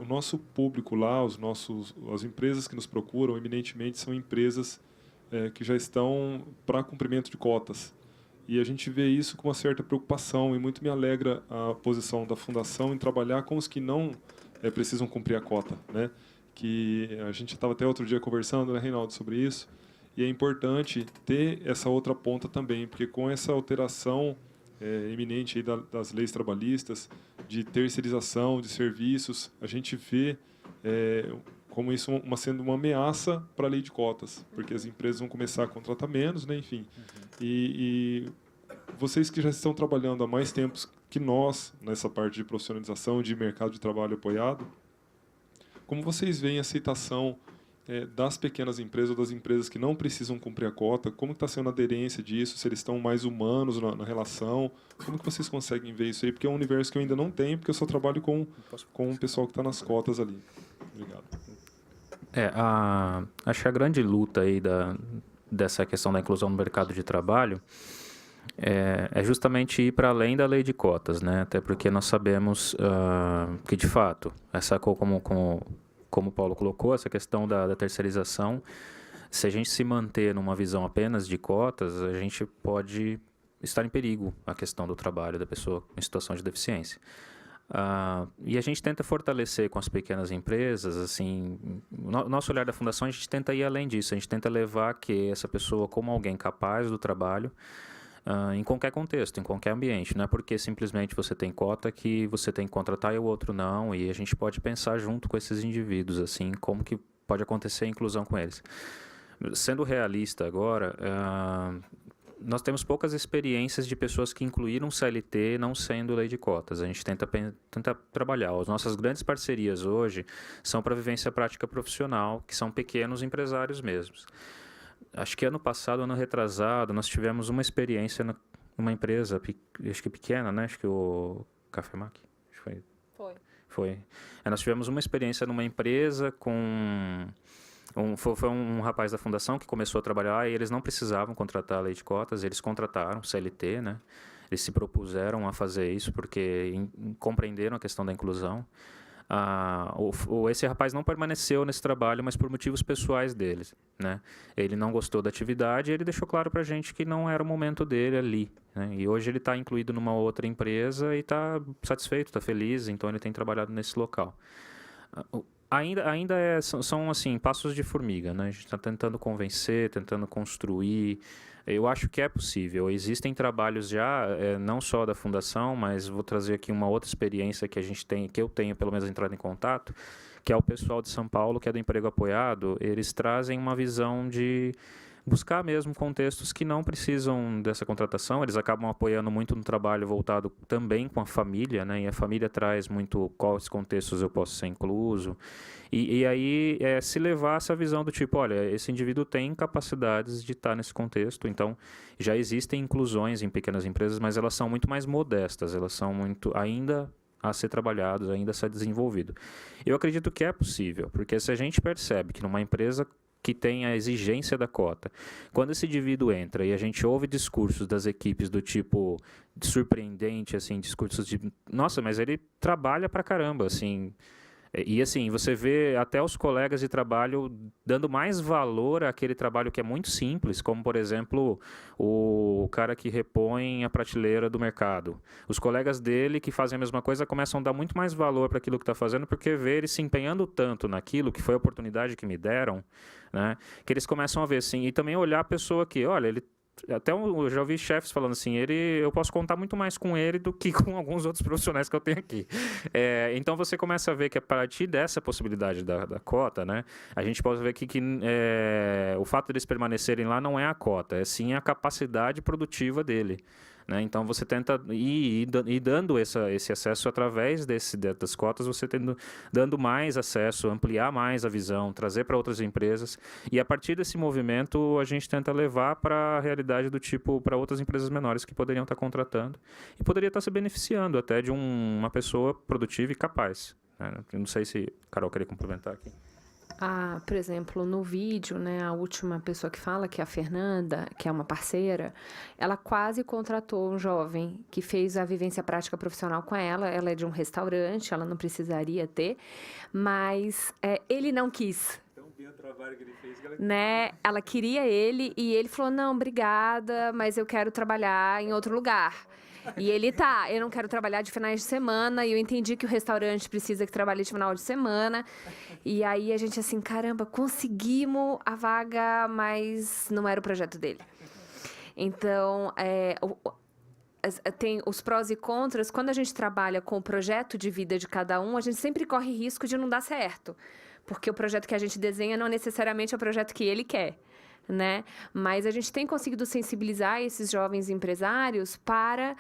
O nosso público lá, as empresas que nos procuram, eminentemente, são empresas que já estão para cumprimento de cotas. E a gente vê isso com uma certa preocupação, e muito me alegra a posição da Fundação em trabalhar com os que não precisam cumprir a cota, né? Que a gente estava até outro dia conversando, né, Reinaldo, sobre isso, e é importante ter essa outra ponta também, porque com essa alteração eminente aí das leis trabalhistas, de terceirização de serviços, a gente vê como isso sendo uma ameaça para a lei de cotas, porque as empresas vão começar a contratar menos, né, enfim. E vocês que já estão trabalhando há mais tempo que nós nessa parte de profissionalização, de mercado de trabalho apoiado, como vocês veem a aceitação das pequenas empresas ou das empresas que não precisam cumprir a cota? Como está sendo a aderência disso? Se eles estão mais humanos na relação? Como que vocês conseguem ver isso aí? Porque é um universo que eu ainda não tenho, porque eu só trabalho com o pessoal que está nas cotas ali. Obrigado. Acho que a grande luta aí dessa questão da inclusão no mercado de trabalho é justamente ir para além da lei de cotas, né? Até porque nós sabemos que, de fato, como o Paulo colocou, essa questão da terceirização, se a gente se manter numa visão apenas de cotas, a gente pode estar em perigo a questão do trabalho da pessoa em situação de deficiência. E a gente tenta fortalecer com as pequenas empresas, assim, nosso olhar da fundação, a gente tenta ir além disso, a gente tenta levar que essa pessoa como alguém capaz do trabalho, em qualquer contexto, em qualquer ambiente. Não é porque simplesmente você tem cota que você tem que contratar e o outro não, e a gente pode pensar junto com esses indivíduos, assim, como que pode acontecer a inclusão com eles. Sendo realista agora, nós temos poucas experiências de pessoas que incluíram CLT não sendo lei de cotas. A gente tenta trabalhar. As nossas grandes parcerias hoje são para vivência prática profissional, que são pequenos empresários mesmos. Acho que ano passado, ano retrasado, nós tivemos uma experiência numa empresa, acho que pequena, né? Acho que o Café Mac. Foi. Nós tivemos uma experiência numa empresa com... Foi um rapaz da fundação que começou a trabalhar e eles não precisavam contratar a lei de cotas, eles contrataram CLT, né? Eles se propuseram a fazer isso porque compreenderam a questão da inclusão. Esse rapaz não permaneceu nesse trabalho, mas por motivos pessoais deles, né? Ele não gostou da atividade e ele deixou claro para a gente que não era o momento dele ali, né? E hoje ele está incluído numa outra empresa e está satisfeito, está feliz, então ele tem trabalhado nesse local. Ainda são assim, passos de formiga, né? A gente está tentando convencer, tentando construir. Eu acho que é possível. Existem trabalhos já, não só da fundação, mas vou trazer aqui uma outra experiência que a gente tem, que eu tenho pelo menos entrado em contato, que é o pessoal de São Paulo, que é do emprego apoiado. Eles trazem uma visão de buscar mesmo contextos que não precisam dessa contratação. Eles acabam apoiando muito no trabalho voltado também com a família, né? E a família traz muito quais contextos eu posso ser incluso. E aí se levar essa visão do tipo, olha, esse indivíduo tem capacidades de estar nesse contexto, então já existem inclusões em pequenas empresas, mas elas são muito mais modestas, elas são muito ainda a ser trabalhadas, ainda a ser desenvolvido. Eu acredito que é possível, porque se a gente percebe que numa empresa que tem a exigência da cota, quando esse indivíduo entra e a gente ouve discursos das equipes do tipo surpreendente, assim, discursos de, nossa, mas ele trabalha pra caramba, assim. E assim, você vê até os colegas de trabalho dando mais valor àquele trabalho que é muito simples, como, por exemplo, o cara que repõe a prateleira do mercado. Os colegas dele que fazem a mesma coisa começam a dar muito mais valor para aquilo que está fazendo, porque vê ele se empenhando tanto naquilo, que foi a oportunidade que me deram, né, que eles começam a ver assim, e também olhar a pessoa que, olha, ele... Até eu já ouvi chefes falando assim, eu posso contar muito mais com ele do que com alguns outros profissionais que eu tenho aqui. Então você começa a ver que a partir dessa possibilidade da cota, né, a gente pode ver que o fato deles permanecerem lá não é a cota, é sim a capacidade produtiva dele. Né? Então você tenta ir dando esse acesso através das cotas, você dando mais acesso, ampliar mais a visão, trazer para outras empresas, e a partir desse movimento a gente tenta levar para a realidade do tipo, para outras empresas menores que poderiam estar contratando e poderia estar se beneficiando até de uma pessoa produtiva e capaz. Né? Eu não sei se a Carol queria complementar aqui. Por exemplo, no vídeo, né, a última pessoa que fala, que é a Fernanda, que é uma parceira, ela quase contratou um jovem que fez a vivência prática profissional com ela. Ela é de um restaurante, ela não precisaria ter, mas ele não quis. O trabalho que ele fez, né? Ela queria ele e ele falou, não, obrigada, mas eu quero trabalhar em outro lugar. E ele eu não quero trabalhar de finais de semana, e eu entendi que o restaurante precisa que trabalhe de final de semana. E aí a gente assim, caramba, conseguimos a vaga, mas não era o projeto dele. Então, tem os prós e contras. Quando a gente trabalha com o projeto de vida de cada um, a gente sempre corre risco de não dar certo. Porque o projeto que a gente desenha não necessariamente é o projeto que ele quer. Né? Mas a gente tem conseguido sensibilizar esses jovens empresários para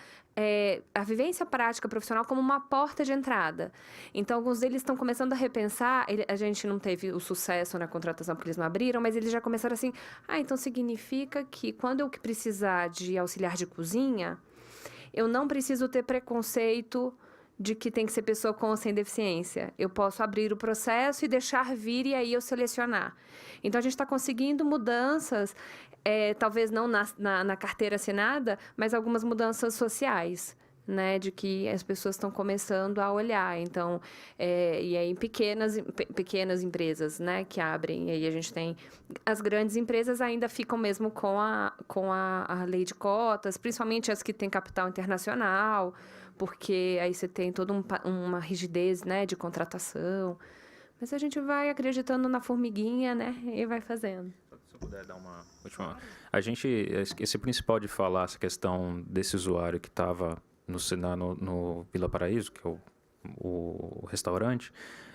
a vivência prática profissional como uma porta de entrada. Então, alguns deles estão começando a repensar. A gente não teve o sucesso na contratação porque eles não abriram, mas eles já começaram assim, então significa que quando eu precisar de auxiliar de cozinha, eu não preciso ter preconceito de que tem que ser pessoa com ou sem deficiência. Eu posso abrir o processo e deixar vir, e aí eu selecionar. Então, a gente está conseguindo mudanças, talvez não na carteira assinada, mas algumas mudanças sociais, né, de que as pessoas estão começando a olhar. Então, e aí pequenas empresas, né, que abrem, e aí a gente tem... As grandes empresas ainda ficam mesmo com a lei de cotas, principalmente as que têm capital internacional, porque aí você tem toda uma rigidez, né, de contratação. Mas a gente vai acreditando na formiguinha, né, e vai fazendo. Se eu puder dar uma última... A gente, esse principal de falar, essa questão desse usuário que estava no Vila Paraíso, que é o restaurante,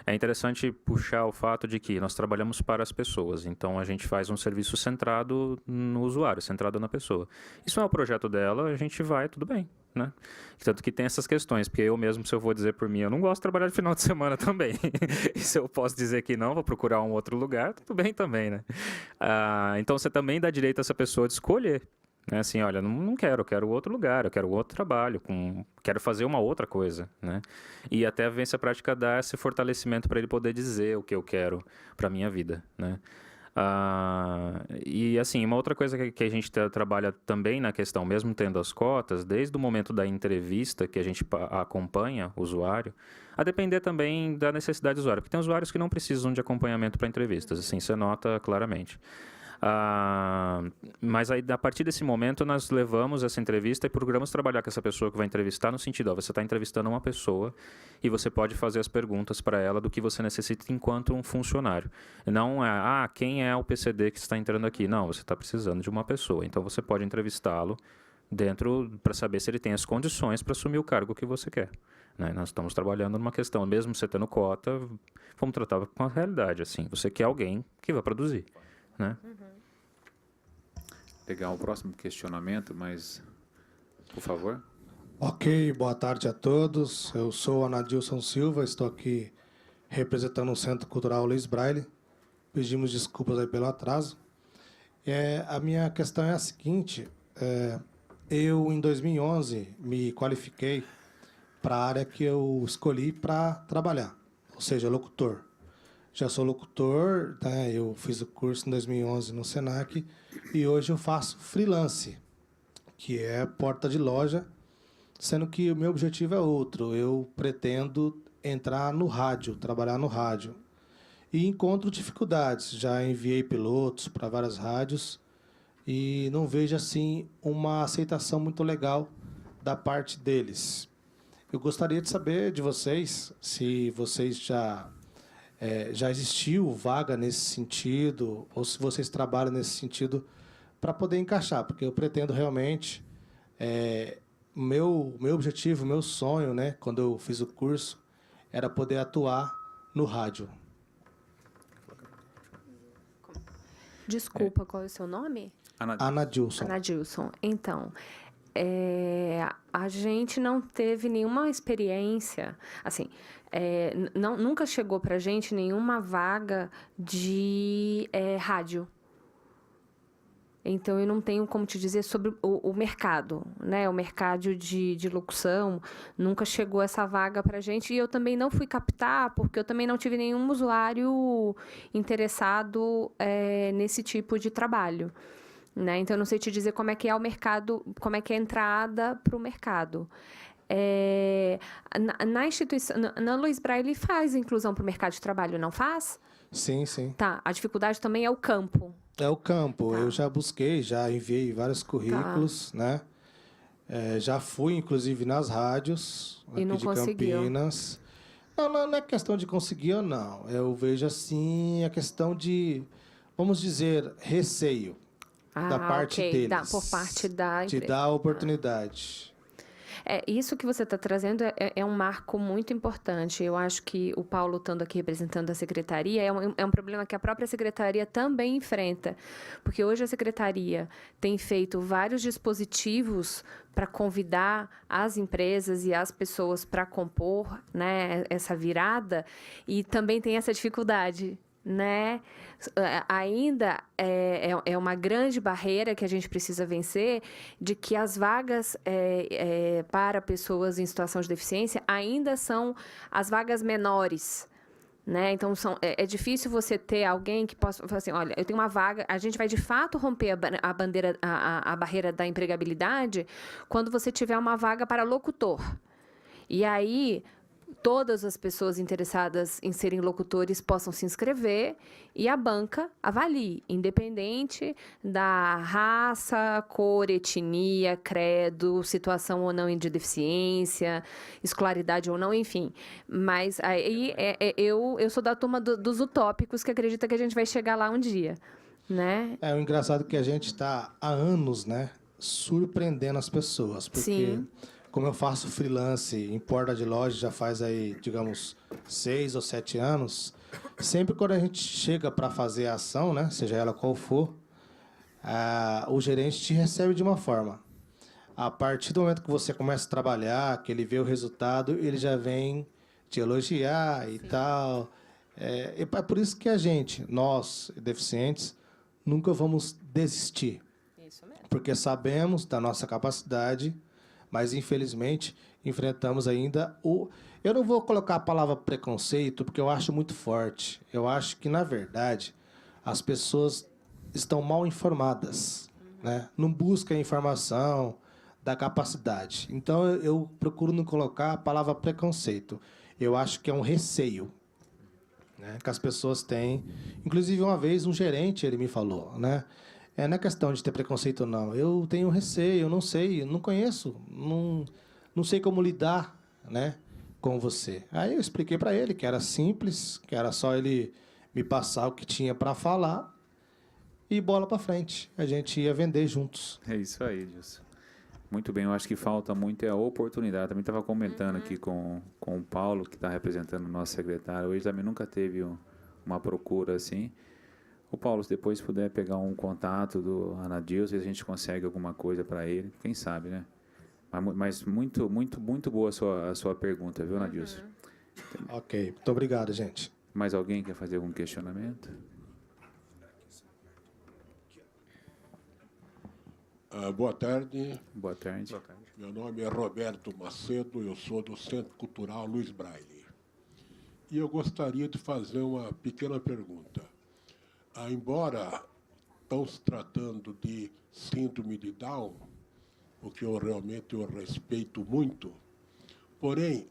é interessante puxar o fato de que nós trabalhamos para as pessoas, então a gente faz um serviço centrado no usuário, centrado na pessoa. Isso é o projeto dela, a gente vai, tudo bem, né? Tanto que tem essas questões, porque eu mesmo, se eu vou dizer por mim, eu não gosto de trabalhar de final de semana também. E se eu posso dizer que não, vou procurar um outro lugar, tudo bem também, né? Então você também dá direito a essa pessoa de escolher. Assim, olha, não quero, eu quero outro lugar, eu quero outro trabalho, quero fazer uma outra coisa, né? E até a vivência prática dá esse fortalecimento para ele poder dizer o que eu quero para a minha vida, né? E assim, uma outra coisa que a gente trabalha também na questão, mesmo tendo as cotas, desde o momento da entrevista que a gente acompanha o usuário, a depender também da necessidade do usuário, porque tem usuários que não precisam de acompanhamento para entrevistas, assim, você nota claramente. Mas aí, a partir desse momento, nós levamos essa entrevista e procuramos trabalhar com essa pessoa que vai entrevistar no sentido, você está entrevistando uma pessoa e você pode fazer as perguntas para ela do que você necessita enquanto um funcionário. Não é, quem é o PCD que está entrando aqui? Não, você está precisando de uma pessoa. Então, você pode entrevistá-lo para saber se ele tem as condições para assumir o cargo que você quer. Né? Nós estamos trabalhando numa questão, mesmo você tendo cota, vamos tratar com a realidade. Assim, você quer alguém que vai produzir. Né? Legal, o próximo questionamento, mas por favor. Ok, boa tarde a todos. Eu sou Anadilson Silva, estou aqui representando o Centro Cultural Luiz Braille. Pedimos desculpas aí pelo atraso. A minha questão é a seguinte, eu em 2011 me qualifiquei para a área que eu escolhi para trabalhar, ou seja, locutor. Já sou locutor, né? Eu fiz o curso em 2011 no Senac e hoje eu faço freelance, que é porta de loja, sendo que o meu objetivo é outro. Eu pretendo entrar no rádio, trabalhar no rádio. E encontro dificuldades. Já enviei pilotos para várias rádios e não vejo assim uma aceitação muito legal da parte deles. Eu gostaria de saber de vocês se vocês já existiu vaga nesse sentido, ou se vocês trabalham nesse sentido para poder encaixar, porque eu pretendo realmente, meu objetivo, meu sonho, né, quando eu fiz o curso, era poder atuar no rádio. Desculpa, qual é o seu nome? Anadilson. Anadilson. Então, a gente não teve nenhuma experiência, assim, nunca chegou para a gente nenhuma vaga de rádio. Então, eu não tenho como te dizer sobre o mercado, né? O mercado de locução, nunca chegou essa vaga para a gente. E eu também não fui captar, porque eu também não tive nenhum usuário interessado nesse tipo de trabalho. Né? Então, eu não sei te dizer como é que é o mercado, como é que é a entrada para o mercado. Na instituição, na Luiz Braille faz inclusão para o mercado de trabalho, não faz? Sim, sim. Tá, a dificuldade também é o campo. É o campo. Tá. Eu já busquei, já enviei vários currículos, né? Já fui, inclusive, nas rádios aqui de Campinas. Não é questão de conseguir ou não. Eu vejo, assim, a questão de, vamos dizer, receio. Da parte deles. Por parte da empresa. De dar oportunidade. Isso que você está trazendo é um marco muito importante. Eu acho que o Paulo, estando aqui representando a secretaria, é um problema que a própria secretaria também enfrenta. Porque hoje a secretaria tem feito vários dispositivos para convidar as empresas e as pessoas para compor, né, essa virada, e também tem essa dificuldade. Né? Ainda é uma grande barreira que a gente precisa vencer, de que as vagas para pessoas em situação de deficiência ainda são as vagas menores. Né? Então, é difícil você ter alguém que possa falar assim, olha, eu tenho uma vaga, a gente vai de fato romper a barreira da empregabilidade quando você tiver uma vaga para locutor. E aí, todas as pessoas interessadas em serem locutores possam se inscrever e a banca avalie, independente da raça, cor, etnia, credo, situação ou não de deficiência, escolaridade ou não, enfim. Mas aí eu sou da turma dos utópicos que acredita que a gente vai chegar lá um dia, né? É o engraçado que a gente está há anos, né, surpreendendo as pessoas, porque Sim. Como eu faço freelance em porta de loja já faz aí, digamos, 6 ou 7 anos, sempre quando a gente chega para fazer a ação, né, seja ela qual for, o gerente te recebe de uma forma. A partir do momento que você começa a trabalhar, que ele vê o resultado, ele já vem te elogiar e tal. É por isso que nós, deficientes, nunca vamos desistir. Isso mesmo. Porque sabemos da nossa capacidade, mas, infelizmente, enfrentamos ainda Eu não vou colocar a palavra preconceito, porque eu acho muito forte. Eu acho que, na verdade, as pessoas estão mal informadas, né? Não buscam a informação da capacidade. Então, eu procuro não colocar a palavra preconceito. Eu acho que é um receio, né, que as pessoas têm. Inclusive, uma vez, um gerente ele me falou, né? Não é questão de ter preconceito, não. Eu tenho receio, eu não sei, não conheço, não sei como lidar, né, com você. Aí eu expliquei para ele que era simples, que era só ele me passar o que tinha para falar e bola para frente. A gente ia vender juntos. É isso aí, Gilson. Muito bem, eu acho que falta muito a oportunidade. Também estava comentando aqui com o Paulo, que está representando o nosso secretário. Hoje também nunca teve uma procura assim. O Paulo, se depois puder pegar um contato do Anadilson, a gente consegue alguma coisa para ele, quem sabe, né? Mas muito boa a sua pergunta, viu, Anadilson? Ok, muito obrigado, gente. Mais alguém quer fazer algum questionamento? Boa tarde. Boa tarde. Meu nome é Roberto Macedo, eu sou do Centro Cultural Luiz Braille. E eu gostaria de fazer uma pequena pergunta. Embora estão se tratando de síndrome de Down, o que eu realmente respeito muito, porém,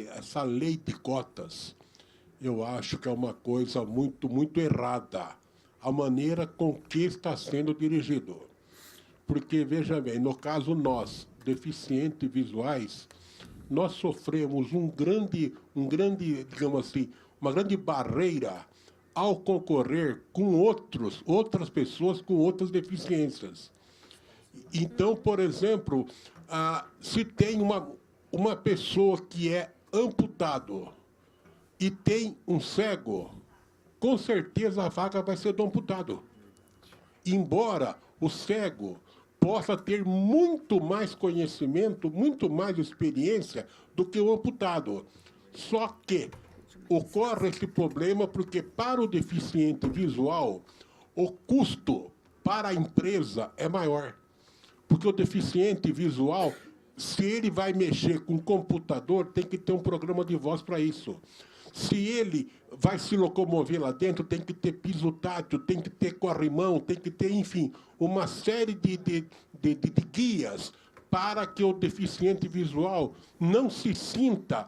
essa lei de cotas, eu acho que é uma coisa muito errada, a maneira com que está sendo dirigido. Porque, veja bem, no caso nós, deficientes visuais, nós sofremos um grande, digamos assim, uma grande barreira ao concorrer com outras pessoas com outras deficiências. Então, por exemplo, se tem uma pessoa que é amputado e tem um cego, com certeza a vaga vai ser do amputado. Embora o cego possa ter muito mais conhecimento, muito mais experiência do que o amputado. Só que ocorre esse problema porque, para o deficiente visual, o custo para a empresa é maior. Porque o deficiente visual, se ele vai mexer com o computador, tem que ter um programa de voz para isso. Se ele vai se locomover lá dentro, tem que ter piso tátil, tem que ter corrimão, tem que ter, enfim, uma série de guias para que o deficiente visual não se sinta,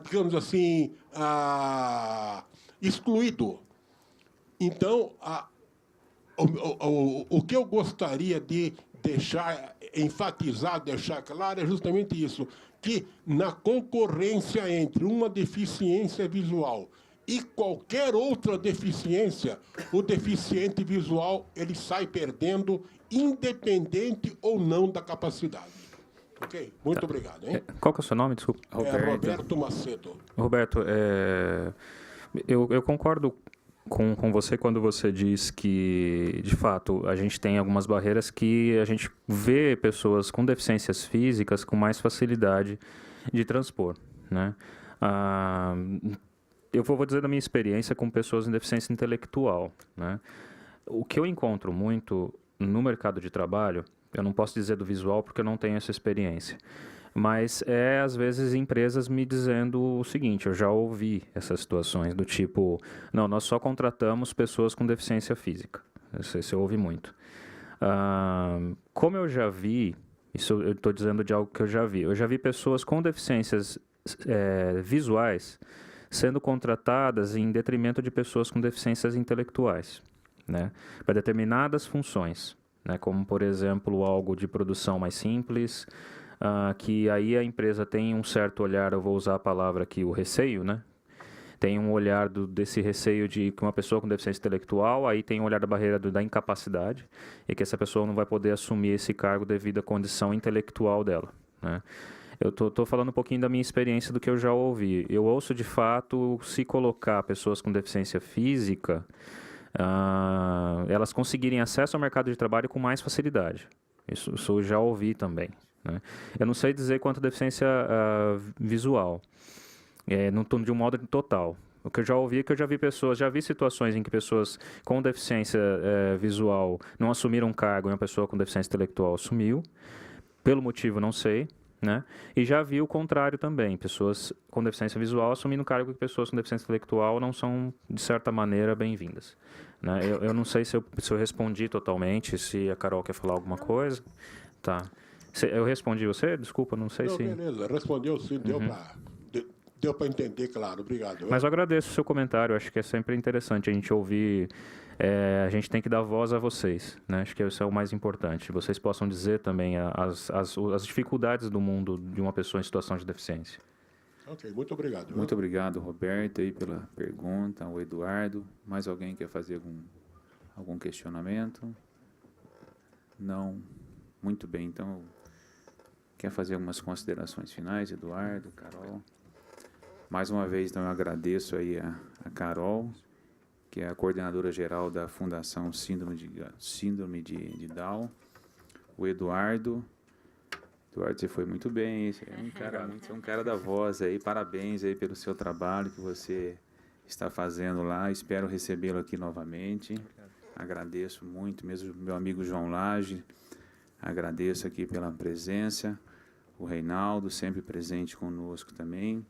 digamos assim, excluído. Então, o que eu gostaria de enfatizar, deixar claro, é justamente isso, que na concorrência entre uma deficiência visual e qualquer outra deficiência, o deficiente visual ele sai perdendo, independente ou não da capacidade. Ok? Muito obrigado. Hein? Qual que é o seu nome? Desculpa. Roberto Macedo. Roberto, eu concordo com você quando você diz que, de fato, a gente tem algumas barreiras que a gente vê pessoas com deficiências físicas com mais facilidade de transpor, né? Eu vou dizer da minha experiência com pessoas em deficiência intelectual, né? O que eu encontro muito no mercado de trabalho, eu não posso dizer do visual porque eu não tenho essa experiência, mas às vezes, empresas me dizendo o seguinte, eu já ouvi essas situações do tipo, não, nós só contratamos pessoas com deficiência física. Isso eu ouvi muito. Como eu já vi Isso eu estou dizendo de algo que eu já vi. Eu já vi pessoas com deficiências visuais sendo contratadas em detrimento de pessoas com deficiências intelectuais, né, para determinadas funções, né, como, por exemplo, algo de produção mais simples, que aí a empresa tem um certo olhar, eu vou usar a palavra aqui, o receio, né? Tem um olhar desse receio de que uma pessoa com deficiência intelectual, aí tem um olhar da barreira da incapacidade, e que essa pessoa não vai poder assumir esse cargo devido à condição intelectual dela, né? Eu tô falando um pouquinho da minha experiência, do que eu já ouvi. Eu ouço, de fato, se colocar pessoas com deficiência física, elas conseguirem acesso ao mercado de trabalho com mais facilidade. Isso eu já ouvi também, né? Eu não sei dizer quanto a deficiência visual, de um modo total. O que eu já ouvi é que eu já vi situações em que pessoas com deficiência visual não assumiram um cargo e uma pessoa com deficiência intelectual assumiu, pelo motivo não sei, né? E já vi o contrário também, pessoas com deficiência visual assumindo cargo que pessoas com deficiência intelectual não são, de certa maneira, bem-vindas, né? Eu não sei se eu respondi totalmente, se a Carol quer falar alguma coisa. Tá. Eu respondi você? Desculpa, não sei se... Beleza, respondeu sim, deu para entender, claro, obrigado. Mas eu agradeço o seu comentário, acho que é sempre interessante a gente ouvir, a gente tem que dar voz a vocês, né? Acho que isso é o mais importante, vocês possam dizer também as dificuldades do mundo de uma pessoa em situação de deficiência. Ok, muito obrigado. Muito obrigado, Roberto, aí pela pergunta, o Eduardo. Mais alguém quer fazer algum questionamento? Não? Muito bem, então, quer fazer algumas considerações finais, Eduardo, Carol? Mais uma vez, então, eu agradeço aí a Carol, que é a coordenadora geral da Fundação Síndrome de Down. O Eduardo, você foi muito bem, você é um cara da voz aí, parabéns aí pelo seu trabalho que você está fazendo lá, espero recebê-lo aqui novamente. Agradeço muito, mesmo meu amigo João Lage, agradeço aqui pela presença, o Reinaldo, sempre presente conosco também,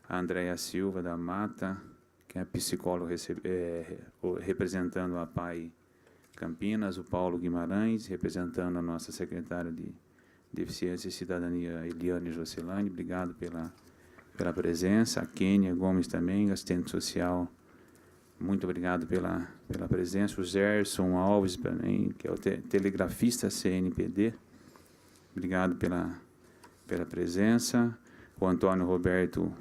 a Andréia Silva da Mata, que é psicóloga representando a PAI Campinas, o Paulo Guimarães, representando a nossa secretária de Deficiência e Cidadania, Eliane Jocelane, obrigado pela presença, a Kênia Gomes também, assistente social, muito obrigado pela presença, o Gerson Alves também, que é o telegrafista CNPD, obrigado pela presença, o Antônio Roberto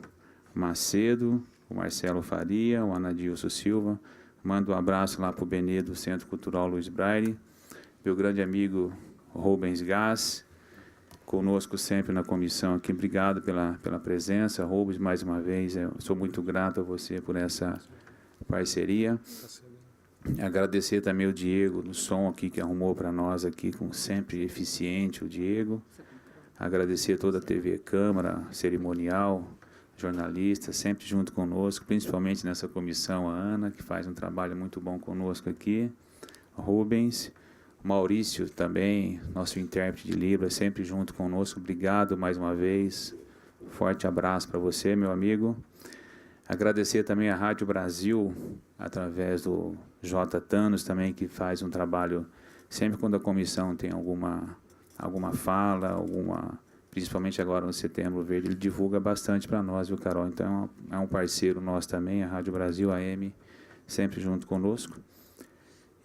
Macedo, o Marcelo Faria, o Anadilson Silva, mando um abraço lá para o Benê do Centro Cultural Luiz Braille, meu grande amigo Rubens Gás, conosco sempre na comissão aqui, obrigado pela presença, Rubens, mais uma vez, eu sou muito grato a você por essa parceria, agradecer também o Diego do som aqui, que arrumou para nós aqui, com sempre eficiente o Diego, agradecer toda a TV Câmara, cerimonial, jornalistas, sempre junto conosco, principalmente nessa comissão, a Ana, que faz um trabalho muito bom conosco aqui, Rubens, Maurício também, nosso intérprete de Libras, sempre junto conosco, obrigado mais uma vez, forte abraço para você, meu amigo. Agradecer também a Rádio Brasil, através do J. Thanos também, que faz um trabalho, sempre quando a comissão tem alguma fala, principalmente agora no Setembro Verde, ele divulga bastante para nós, viu, Carol? Então, é um parceiro nosso também, a Rádio Brasil AM, sempre junto conosco.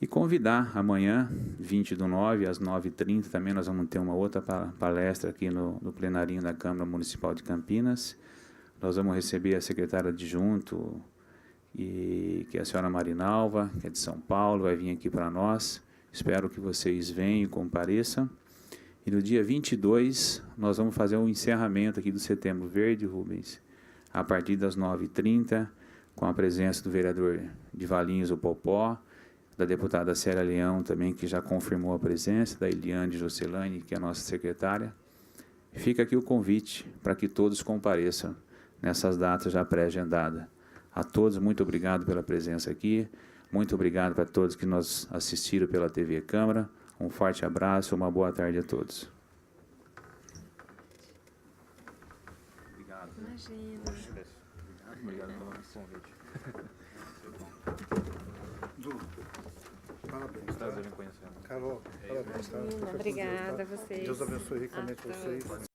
E convidar amanhã, 20/9, às 9h30, também nós vamos ter uma outra palestra aqui no plenarinho da Câmara Municipal de Campinas. Nós vamos receber a secretária adjunto, que é a senhora Marinalva, que é de São Paulo, vai vir aqui para nós. Espero que vocês venham e compareçam. E no dia 22, nós vamos fazer um encerramento aqui do Setembro Verde, Rubens, a partir das 9h30, com a presença do vereador de Valinhos, o Popó, da deputada Célia Leão também, que já confirmou a presença, da Eliane Jocelane, que é a nossa secretária. Fica aqui o convite para que todos compareçam nessas datas já pré-agendadas. A todos, muito obrigado pela presença aqui, muito obrigado para todos que nos assistiram pela TV Câmara. Um forte abraço, uma boa tarde a todos. Obrigado. Imagina. Obrigado pelo convite. Parabéns. Prazer em conhecê-la. Carol, parabéns. Tá? Fica com Deus, Obrigada tá? a vocês. Deus abençoe ricamente A vocês. todos.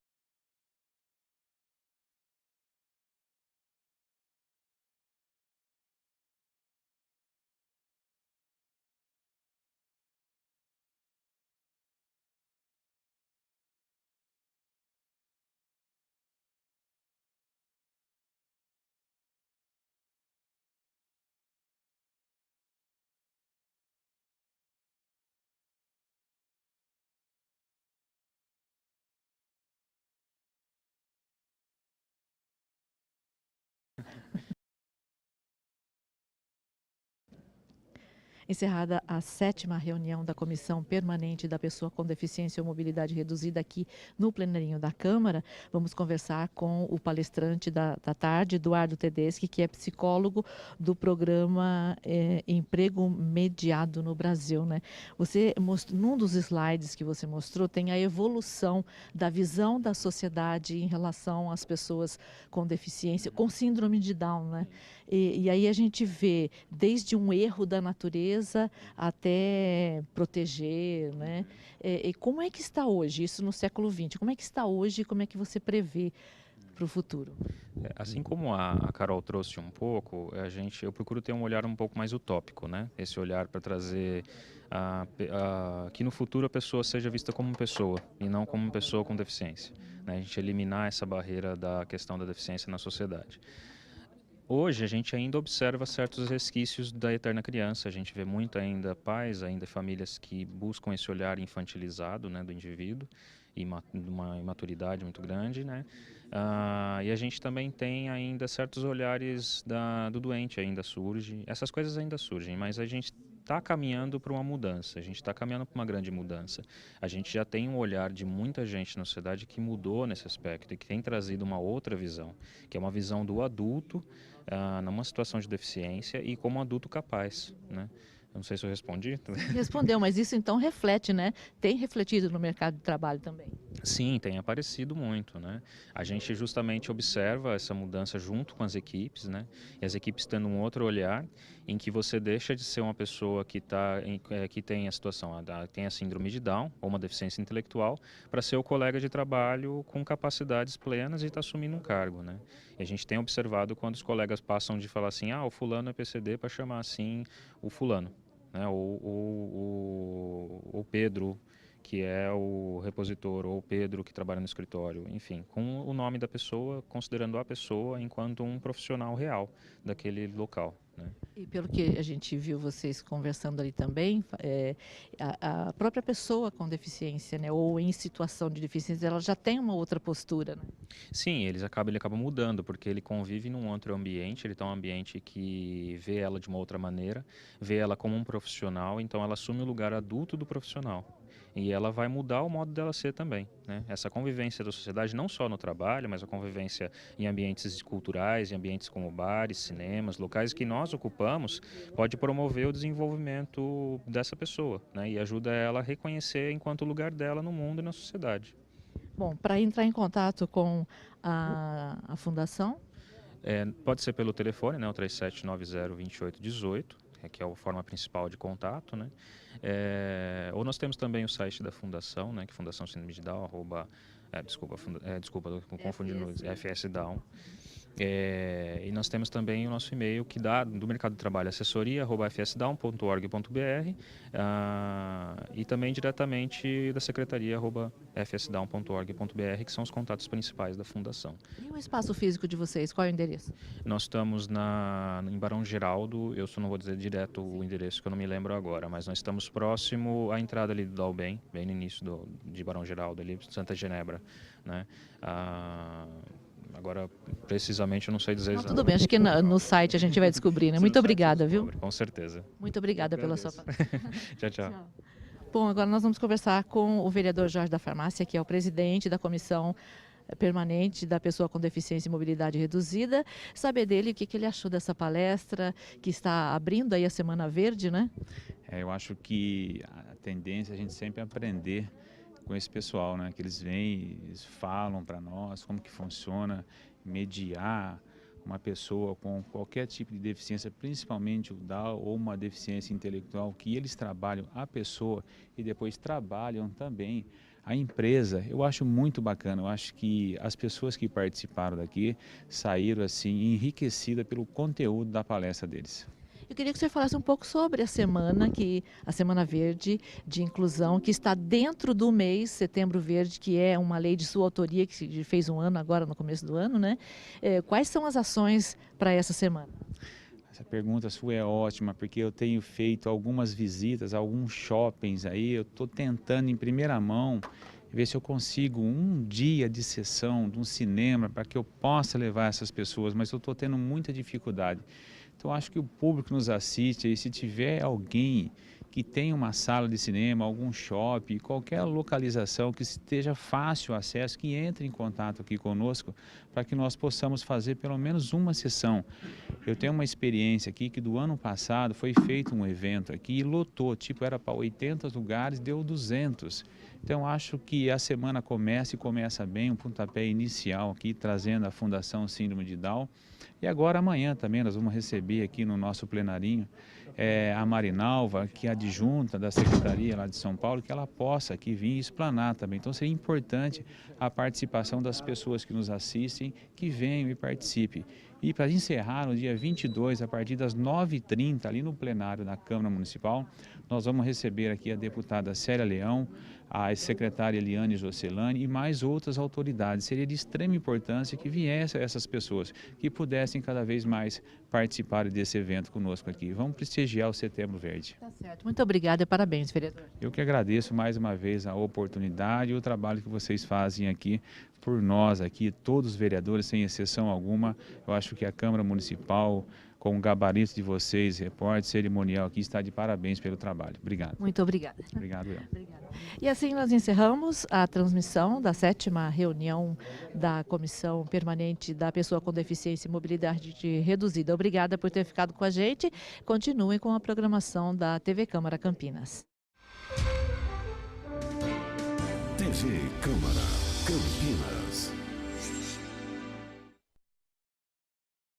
Encerrada a 7ª reunião da Comissão Permanente da Pessoa com Deficiência ou Mobilidade Reduzida aqui no plenarinho da Câmara, vamos conversar com o palestrante da tarde, Eduardo Tedeschi, que é psicólogo do programa Emprego Mediado no Brasil, né? Você num dos slides que você mostrou, tem a evolução da visão da sociedade em relação às pessoas com deficiência, com síndrome de Down, né? E aí a gente vê desde um erro da natureza até proteger, né? E como é que está hoje, isso no século XX? Como é que está hoje e como é que você prevê para o futuro? Assim como a Carol trouxe um pouco, eu procuro ter um olhar um pouco mais utópico, né? Esse olhar para trazer que no futuro a pessoa seja vista como uma pessoa e não como uma pessoa com deficiência, né? A gente eliminar essa barreira da questão da deficiência na sociedade. Hoje a gente ainda observa certos resquícios da eterna criança, a gente vê muito ainda pais, ainda famílias que buscam esse olhar infantilizado, né, do indivíduo e uma imaturidade muito grande, né? E a gente também tem ainda certos olhares do doente ainda surge, essas coisas ainda surgem, mas a gente está caminhando para uma mudança, a gente está caminhando para uma grande mudança. A gente já tem um olhar de muita gente na sociedade que mudou nesse aspecto e que tem trazido uma outra visão, que é uma visão do adulto numa situação de deficiência e como adulto capaz, né? Eu não sei se eu respondi. Respondeu, mas isso então reflete, né? Tem refletido no mercado de trabalho também. Sim, tem aparecido muito, né? A gente justamente observa essa mudança junto com as equipes, né? E as equipes tendo um outro olhar em que você deixa de ser uma pessoa que que tem a situação, tem a síndrome de Down ou uma deficiência intelectual, para ser o colega de trabalho com capacidades plenas e está assumindo um cargo, né? E a gente tem observado quando os colegas passam de falar assim, o fulano é PCD, para chamar assim o fulano, né? O Pedro, que é o repositor, ou o Pedro, que trabalha no escritório, enfim, com o nome da pessoa, considerando a pessoa enquanto um profissional real daquele local, né? E pelo que a gente viu vocês conversando ali também, a própria pessoa com deficiência, né, ou em situação de deficiência, ela já tem uma outra postura, né? Sim, ele acaba mudando, porque ele convive num outro ambiente, ele está um ambiente que vê ela de uma outra maneira, vê ela como um profissional, então ela assume o lugar adulto do profissional. E ela vai mudar o modo dela ser também, né? Essa convivência da sociedade, não só no trabalho, mas a convivência em ambientes culturais, em ambientes como bares, cinemas, locais que nós ocupamos, pode promover o desenvolvimento dessa pessoa, né? E ajuda ela a reconhecer enquanto lugar dela no mundo e na sociedade. Bom, para entrar em contato com a Fundação? Pode ser pelo telefone, né? O 3790-2818. Que é a forma principal de contato, né? Ou nós temos também o site da Fundação, né? Que é Fundação Síndrome de Down, desculpa, estou confundindo, FS Down. E nós temos também o nosso e-mail que dá do Mercado de Trabalho, assessoria@fsdown.org.br, e também diretamente da secretaria@fsdown.org.br, que são os contatos principais da Fundação. E o espaço físico de vocês, qual é o endereço? Nós estamos em Barão Geraldo, eu só não vou dizer direto o endereço que eu não me lembro agora, mas nós estamos próximo à entrada ali do Dalben, bem no início de Barão Geraldo, ali, Santa Genebra, né? Agora, precisamente, eu não sei dizer. Não, tudo bem, acho que no site a gente vai descobrir, né? Muito obrigada, viu? Com certeza. Muito obrigada pela sua palavra. Tchau, tchau. Bom, agora nós vamos conversar com o vereador Jorge da Farmácia, que é o presidente da Comissão Permanente da Pessoa com Deficiência e Mobilidade Reduzida. Saber dele o que ele achou dessa palestra, que está abrindo aí a Semana Verde, né? Eu acho que a tendência é a gente sempre aprender com esse pessoal, né? Que eles vêm, eles falam para nós como que funciona, mediar uma pessoa com qualquer tipo de deficiência, principalmente o Down ou uma deficiência intelectual, que eles trabalham a pessoa e depois trabalham também a empresa. Eu acho muito bacana. Eu acho que as pessoas que participaram daqui saíram assim enriquecidas pelo conteúdo da palestra deles. Eu queria que você falasse um pouco sobre a Semana Verde de Inclusão, que está dentro do mês Setembro Verde, que é uma lei de sua autoria, que fez um ano agora no começo do ano, né? Quais são as ações para essa semana? Essa pergunta sua é ótima, porque eu tenho feito algumas visitas a alguns shoppings aí, eu estou tentando em primeira mão ver se eu consigo um dia de sessão de um cinema para que eu possa levar essas pessoas, mas eu estou tendo muita dificuldade. Então, acho que o público nos assiste e se tiver alguém que tenha uma sala de cinema, algum shopping, qualquer localização que esteja fácil acesso, que entre em contato aqui conosco para que nós possamos fazer pelo menos uma sessão. Eu tenho uma experiência aqui que do ano passado foi feito um evento aqui e lotou, tipo era para 80 lugares, deu 200. Então, acho que a semana começa bem, um pontapé inicial aqui, trazendo a Fundação Síndrome de Down. E agora amanhã também nós vamos receber aqui no nosso plenarinho a Marinalva, que é adjunta da Secretaria lá de São Paulo, que ela possa aqui vir explanar também. Então seria importante a participação das pessoas que nos assistem, que venham e participem. E para encerrar, no dia 22, a partir das 9h30, ali no plenário da Câmara Municipal, nós vamos receber aqui a deputada Célia Leão, a secretária Eliane Josselani e mais outras autoridades. Seria de extrema importância que viessem essas pessoas, que pudessem cada vez mais participar desse evento conosco aqui. Vamos prestigiar o Setembro Verde. Tá certo. Muito obrigada e parabéns, vereador. Eu que agradeço mais uma vez a oportunidade e o trabalho que vocês fazem aqui por nós aqui, todos os vereadores, sem exceção alguma. Eu acho que a Câmara Municipal, com o gabarito de vocês, repórter cerimonial aqui, está de parabéns pelo trabalho. Obrigado. Muito obrigada. Obrigado, Léo. E assim nós encerramos a transmissão da 7ª reunião da Comissão Permanente da Pessoa com Deficiência e Mobilidade Reduzida. Obrigada por ter ficado com a gente. Continuem com a programação da TV Câmara Campinas. TV Câmara Campinas.